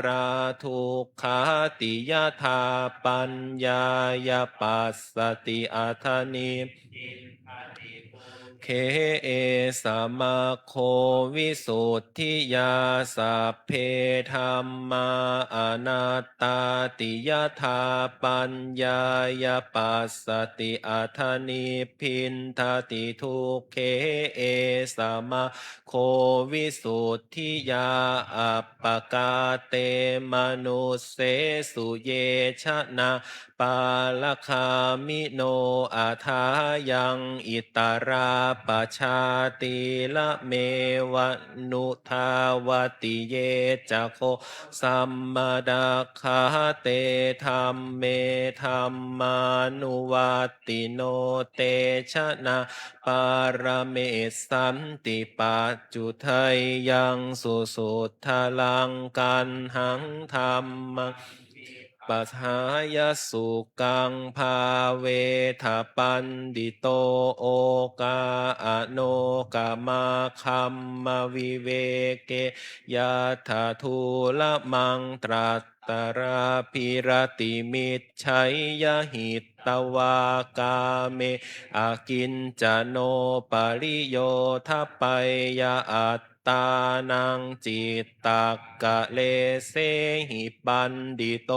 ราทุกขาติยถาปัญญายาปัสสติอาธานิเคเอสมาโควิสุทธิยาสัพเพธรรมาอนัตตาติยถาปัญญายาปัสสติอัฏฐานิพินทติทุกเขเอสมาโควิสุทธิยาอัปปกาเตมนุสเสสุเยชนะปาลคามิโนอาทายังอิตาราภ ปชาติละเมวะนุทาวติเยจะโคสัมมาดาคาเตธรรมเมธรรมานุวัตติโนเตชะนะปารเมสันติปัจจุทัยยังสุสุทธลังกันหังธรรมังปัฏหายสุกังภาเวทปันดิโตโอกาอโนกามาคัมมวิเวเกยะถาทูละมังตรัสตราภิรติมิจฉัยยหิตตวากาเมอากินจโนปริโยทัปปยาอัตตานังจิตตักกะเลเสหิปันดิโต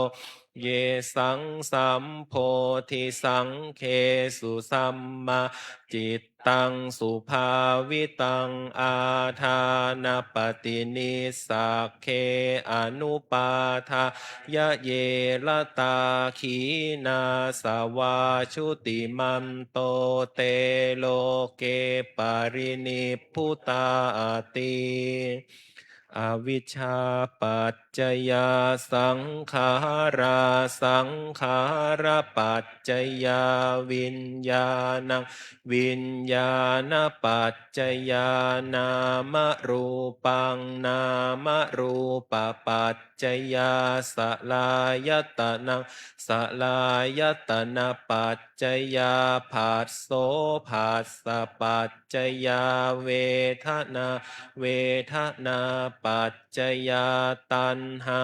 เยสังสัมโพธิสังเคสุสัมมาจิตตังสุภาวิตังอาทานปฏินิสักเคอนุปาทายะเยละตาขีนาสวาชุติมันโตเตโลเกปารินิพพุตาติอวิชชาปัจจยาสังขาราสังขารปัจจยาวิญญาณังวิญญาณปัจจยานามรูปังนามรูปปัจจยาสลายตนะสลายตนะปัจจยาผัสโสผัสสะปัจจยาเวทนาเวทนาปัจจยาตัณหา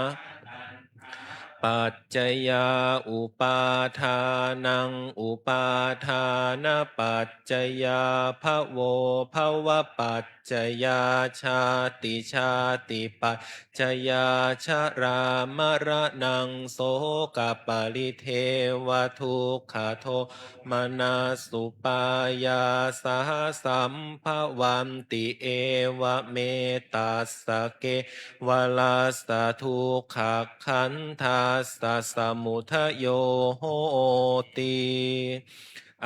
ปัจจยาอุปาทานังอุปาทานปัจจยาภโวภวปัจจยาชาติชาติปัจจยาชรามรณังโสกปริเทวทุกขโทมนาสุปายาสาสัมภวันติเอวเมตัสสะเกวลาสะทุกขขันธาสะสมุทโยโหติ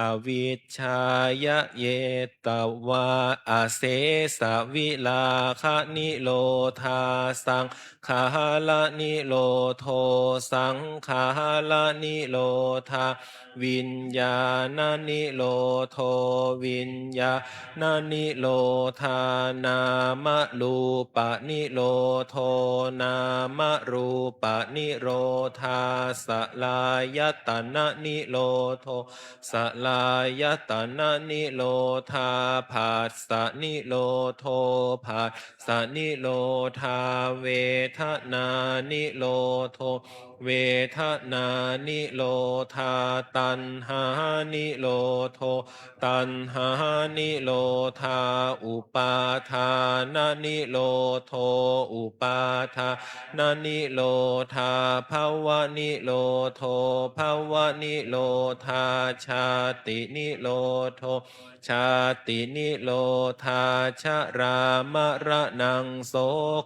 อวิชชายะเยตวาอาเสสะวิลาคะนิโรธาสังขาลนิโรโทสังขาลนิโรธาวิญญาณนิโรโทวิญญาณนิโรธานามรูปะนิโรโทนามรูปะนิโรธาสลายตนะนิโรโทสลายตนะนิโรธาผัสสะนิโรโทผัสสะนิโรธาเวทนานิโรโทเวทนานิโรธาตัณหานิโรโทตัณหานิโรธาอุปาทานนิโรโทอุปาทานนิโรธาภวนิโรโทภวนิโรธาชาตินิโรโทชาตินิโรธาชรามรณังโส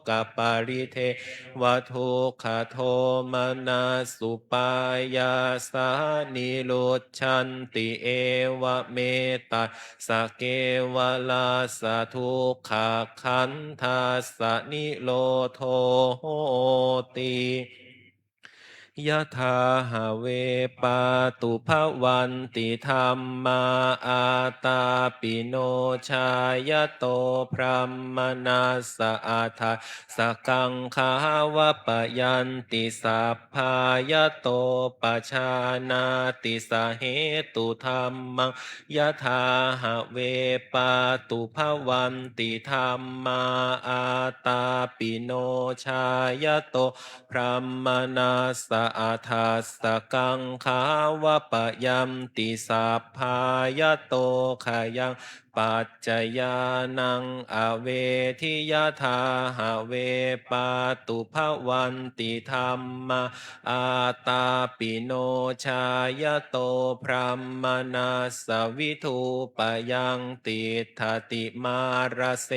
กปาริเทวทุกขโทมนาสุปายาสานิโรชันติเอวเมตาสเกวลาสทุกขขันธาสนิโรโทติยะถาหาเวปาตุภวันติธรรมมาอาตาปิโนชายโตพรหมนาสะอาทาสกังขาวะปะยันติสัพพายโตปชานาติสาเหตุธรรมังยะถาหาเวปาตุภวันติธรรมมาอาตาปิโนชายโตพรหมนาสะอาทาสกังขาวะปะยัมติสัพพายโตขยังปัจจยานังอเวทิยถาหาเวปาตุภวันติธรรมอาตาปิโนชายโตพรหมนาสวิทูปยังติทติมาราเส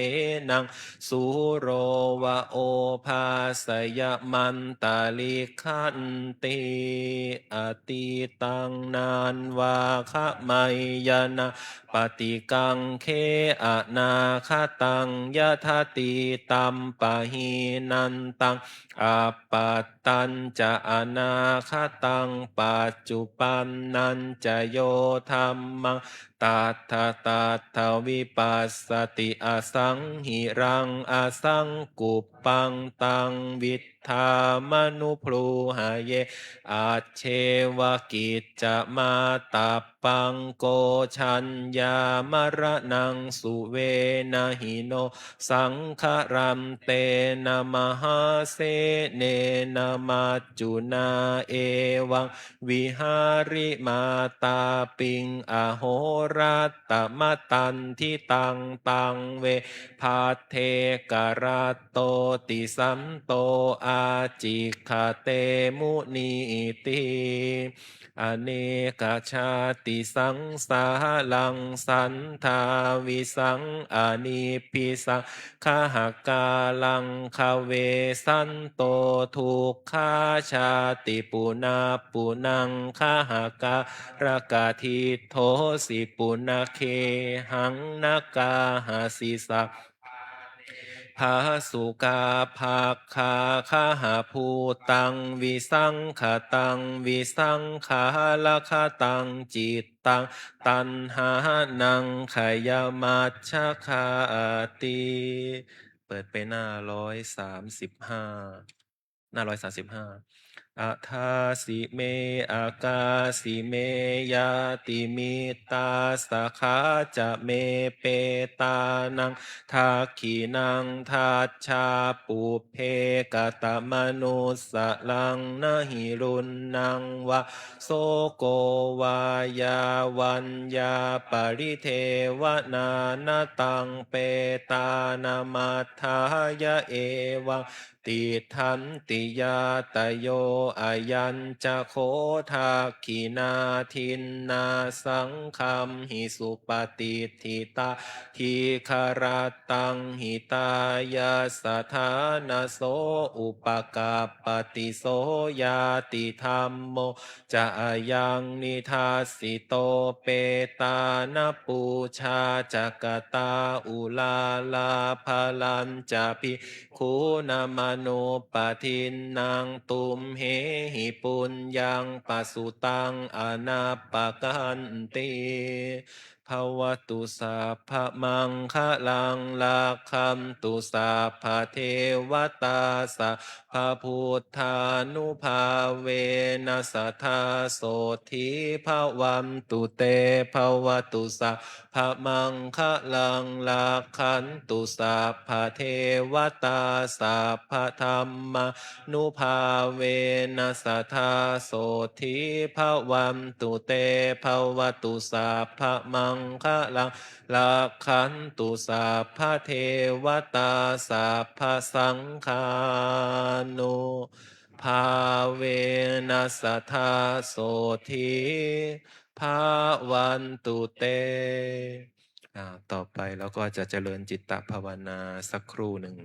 นังสุโรวะโอภาสยมันตาลิขันติอติตังนานวาคะไมยนะปฏิกัง เคอนาคตังยะทาติตัมปะหีนันตังอาปัตตัญจะอนาคตังปัจจุปันนันจะโยธัมมังตัทธะตัทธวิปัสสติอสังหิรังอสังกุปปังตังวิทธามนุพลูหะเยอาเชวกิจจะมาตับปังโกชัญญามรณังสุเวนะหิโนสังขรัมเตนะมหาเสเนนะมัจจุนาเอวังวิหาริมาตาปิงอโหรัตตมตันทิตังตังเวภาเทกรัตโตติสัมโตอาจิขเตมุนีติอเนกชาติสังสาลังสันทาวิสังอนิพิสังขหกาลังคเวสันโตทุกขาชาติปุนาปุนังขหการกาทิโทสิปุนาเคหังนากาหาสิสักภาสุกาภาคาคาหาภูตังวิสังขตังวิสังขาลคตังจิตตังตันหานังขยมัชฌะคาติเปิดไปหน้า135หน้า135อะทาสิเมอากาสิเมยาติมิตาสขาจะเมเปตานังทักขีนังทัชชาปุเพกตมนุสลังนหิรุนนังวะโสโกวายาวันยาปริเทวนานาตังเปตานามัทธายะเอวังติทันติยาตโยอายัญจะโคทาคินาทินนาสังคัมหิสุปฏิทิตาทีคารตังหิตายาสถานาโสอุปกาปติโสยาติธรรมโมจะยังนิทัสสิโตเปตานปูชาจักตาอุลาลาภลันจะพิคุณามโนปทินนางตุมเหหิปุญญังปสุตังอนาปกันติภวตุสัพพะมังคะลังลาคัมตุสัพพะเทวตาสัพพะพุทธานุภาเวนัสทธาโสธีภวันตุเตภวตุสัพพะมังคะลังลาคันตุสัพพะเทวตาสัพพะธรรมานุภาเวนัสทธาโสธีภวันตุเตภวตุสัพพะมังคะลังลาคันตุสัพพะเทวตาสัพพะสังฆานุภาเวนัสทธาโสธีภาวันตุเตต่อไปเราก็จะเจริญจิตตภาวนาสักครู่หนึ่ง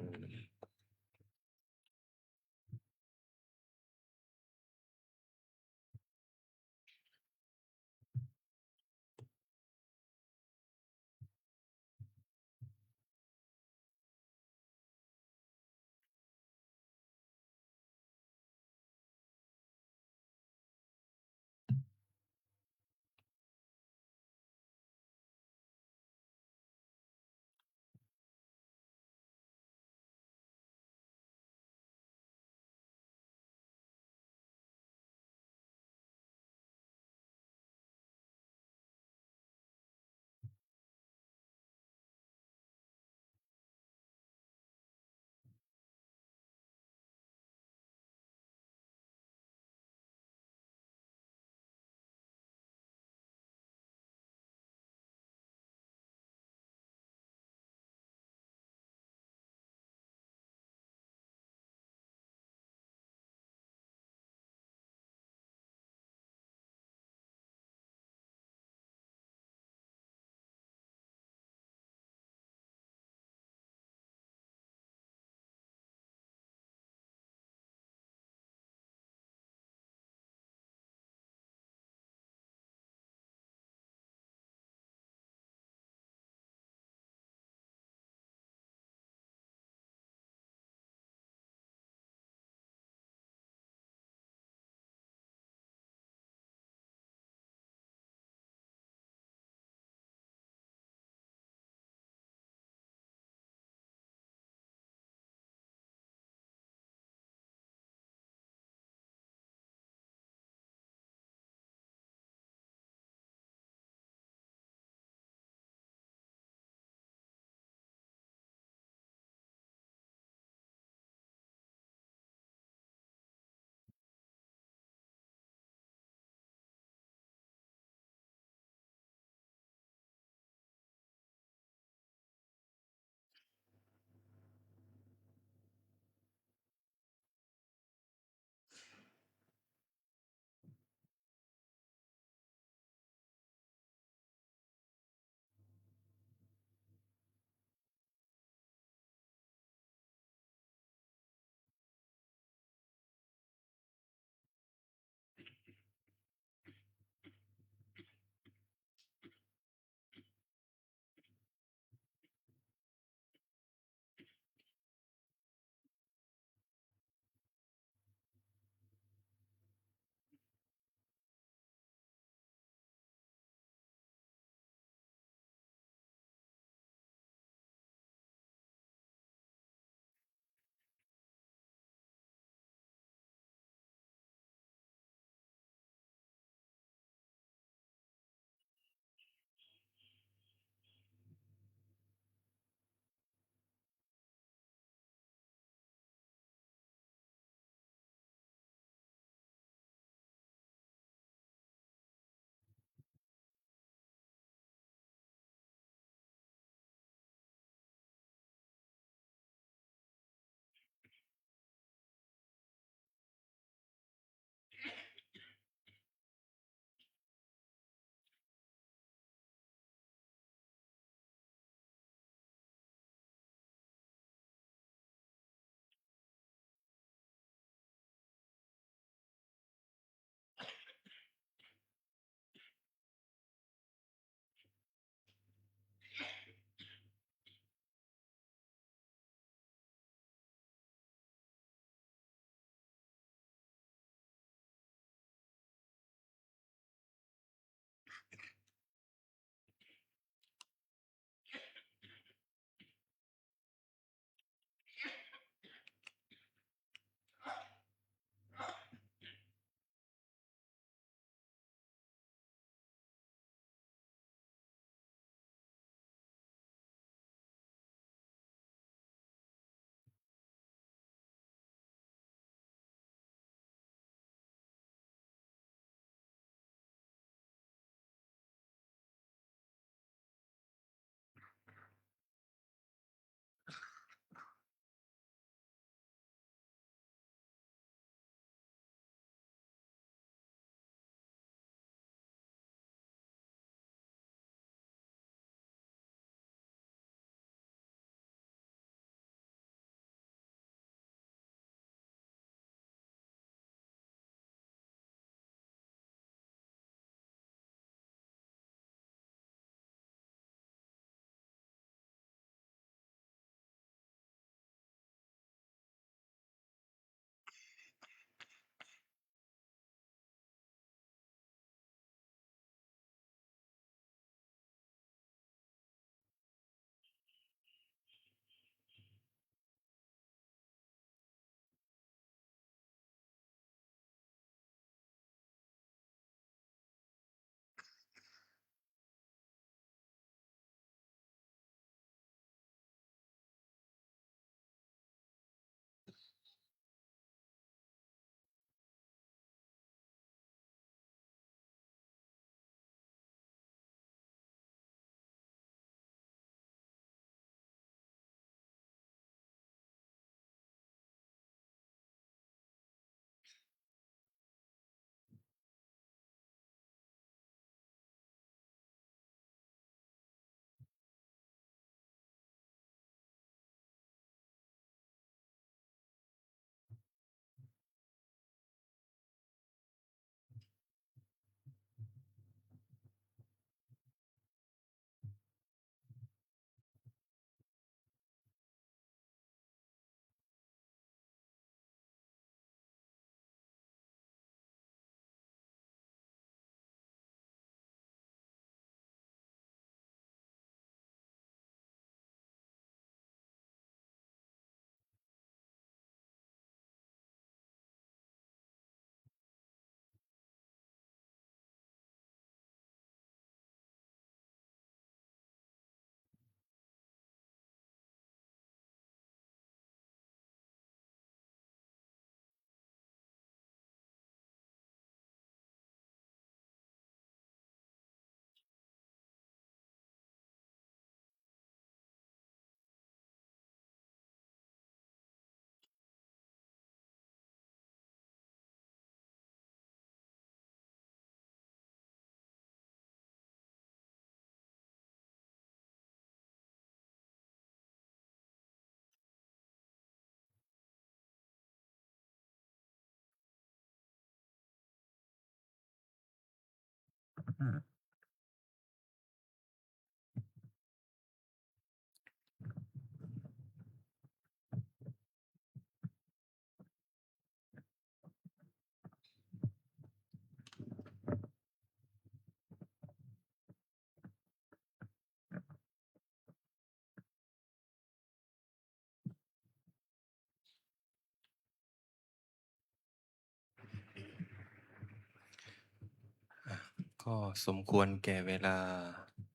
ก็สมควรแก่เวลา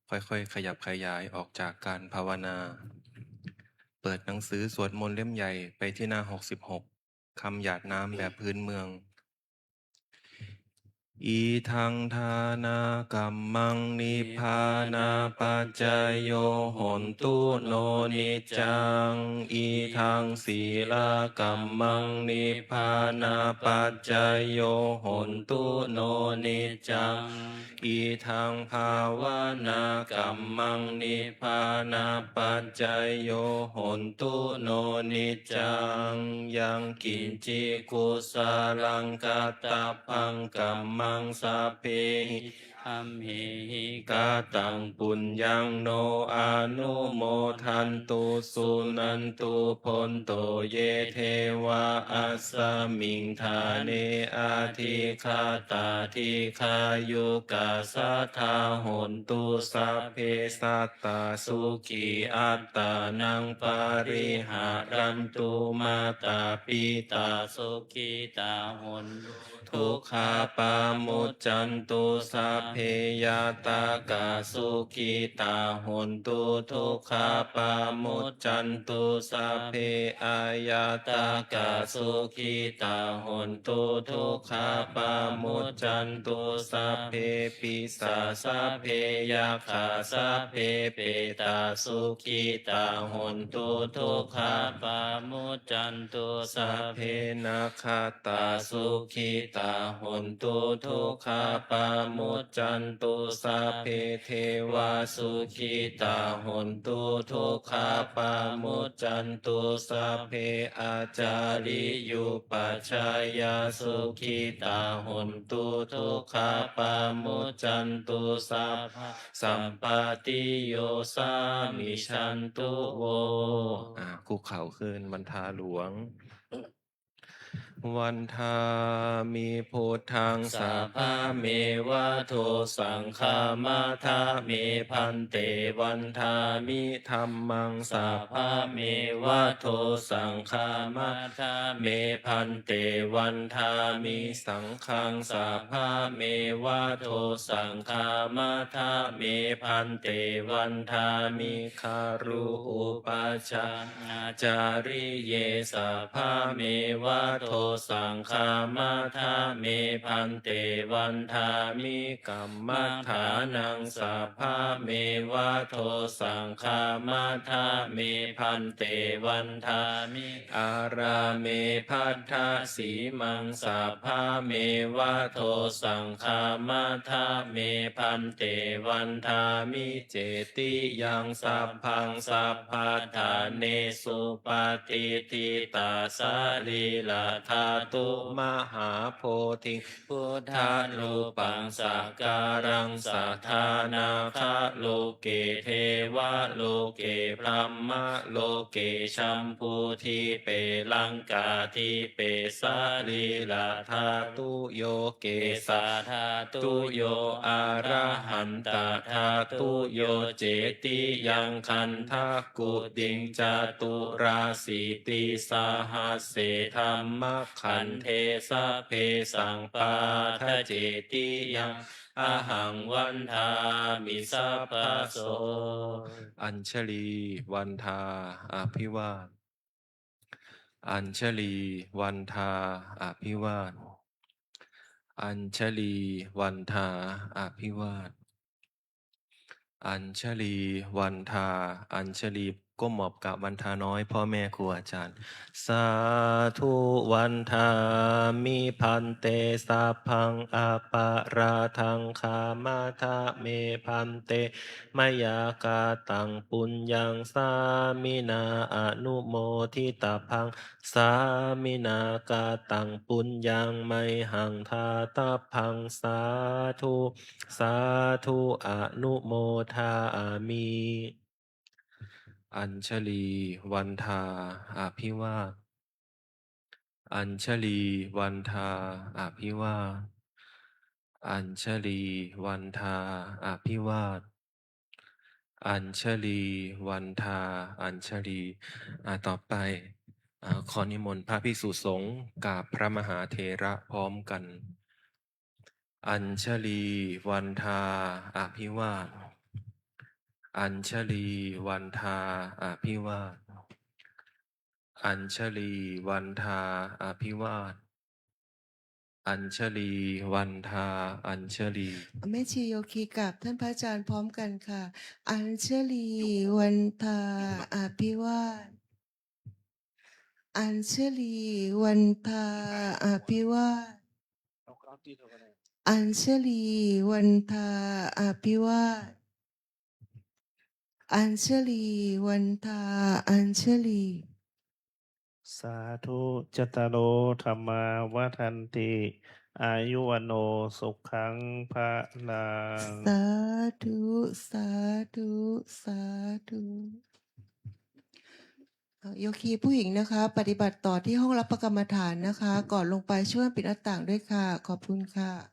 ค่อยๆขยับขยายออกจากการภาวนา เปิดหนังสือสวดมนต์เล่มใหญ่ไปที่หน้า66คำหยาดน้ำแบบพื้นเมือง อีทังทานากัมมังนิพพานาปัจจยโยโหนตุโนนิจจังอีทังศีลากัมมังนิพพานาปัจจยโยโหนตุโนนิจจังอีทังภาวนากัมมังนิพพานาปัจจยโยโหนตุโนนิจจังยังกินจิกุสาลังกัตตพังกัมมังสัพเพหิอัมเหหิกาตังปุญญังโนอานุโมทันตุสุนันตุพนโตเยเทวาอัสสมิงทาเนอาทิคาตาทิคายุกาสัทธาหนตุสัพเพสัตตาสุขีอัตตานังปาริหารันตุมาตาปิตาสุขีตาหนตุทุกขาปามุจจันตุสัพเพยาตากาสุขีตาหนตุทุกขาปามุจจันตุสัพเพอายาตากาสุขีตาหนตุทุกขาปามุจจันตุสัพเพปิสาสัพเพยาขาสัพเพเปตาสุขีตาหนตุทุกขาปามุจจันตุสัพเพนาคาตาสุขีตาหนตุทุกขาปามุจจันตุสัพเพเทวาสุขีตาหนตุทุกขาปามุจจันตุสัพเพอาจาริยุปัชฌายาสุขีตาหนตุทุกขาปามุจจันตุสัพพะสัมปติโยสามิชันตุโวคุกเข่าขึ้นบรรทาหลวง วันทามิพุทธังสัพพะเมวะโทสังฆามาทาเมพันเตวันทามิธัมมังสัพพะเมวะโทสังฆามาทาเมพันเตวันทามิสังฆังสัพพะเมวะโทสังฆามาทาเมพันเตวันทามิคารุอุปชฌาจาริเยสัพพะเมวะโทสังฆามาทาเมพันเตวันทามิกัมมัฏฐานังสัพพะเมวะโทสังฆามาทาเมพันเตวันทามิอาราเมพัทธสีมังสัพพะเมวะโทสังฆามาทาเมพันเตวันทามิเจติยังสัพพังสัพพะทาเนสุปฏิทิตาสาลีลาธาตุมหาโพธิพุทธารูปังสักการังสัทธานาคาโลเกเทวะโลเกพรหมะโลเกชัมพูทิเปลังกาทิเปสาลีลาธาตุโยเกสาธาตุโยอะระหันตาธาตุโยเจติยังคันทากุติงจาตุราสีติสาหัสเสธรรมขันเทสะเพสังปาทเจติยังอาหังวันทามิสัพพะโสอัญชลีวันทาอภิวาทอัญชลีวันทาอภิวาทอัญชลีวันทาอภิวาทอัญชลีวันทาอัญชลี ก้มหมอบกับวันทาน้อยพ่อแม่ครูอาจารย์สาธุวันทามิพันเตสัพพังอาปาราทังคามาทะเมพันเตมยากาตังปุญญังสามินาอนุโมทิตาพังสามินากาตังปุญญังไมหังทาตาพังสาธุสาธุอนุโมทามิอัญชลีวันทาอภิวาทอัญชลีวันทาอภิวาทอัญชลีวันทาอภิวาทอัญชลีวันทาอัญชลีต่อไปขอนิมนต์พระภิกษุสงฆ์กราบพระมหาเถระพร้อมกัน อัญชลีวันทาอภิวาทอัญชลีวันทาอภิวาทอัญชลีวันทาอภิวาทอัญชลีวันทาอัญชลีแม่ชีโยคีกับท่านพระอาจารย์พร้อมกันค่ะ อัญชลีวันทาอภิวาทอัญชลีวันทาอภิวาทอัญชลีวันทาอภิวาทอัญชลีวันทาอัญชลีสาธุจตารโอธรรมาวัฏันติอายุวันโนสุขังพระลัง สาธุสาธุสาธุโยคีผู้หญิงนะคะ ปฏิบัติต่อที่ห้องรับประกรรมฐานนะคะ ก่อนลงไปช่วยปิดหน้าต่างด้วยค่ะ ขอบคุณค่ะ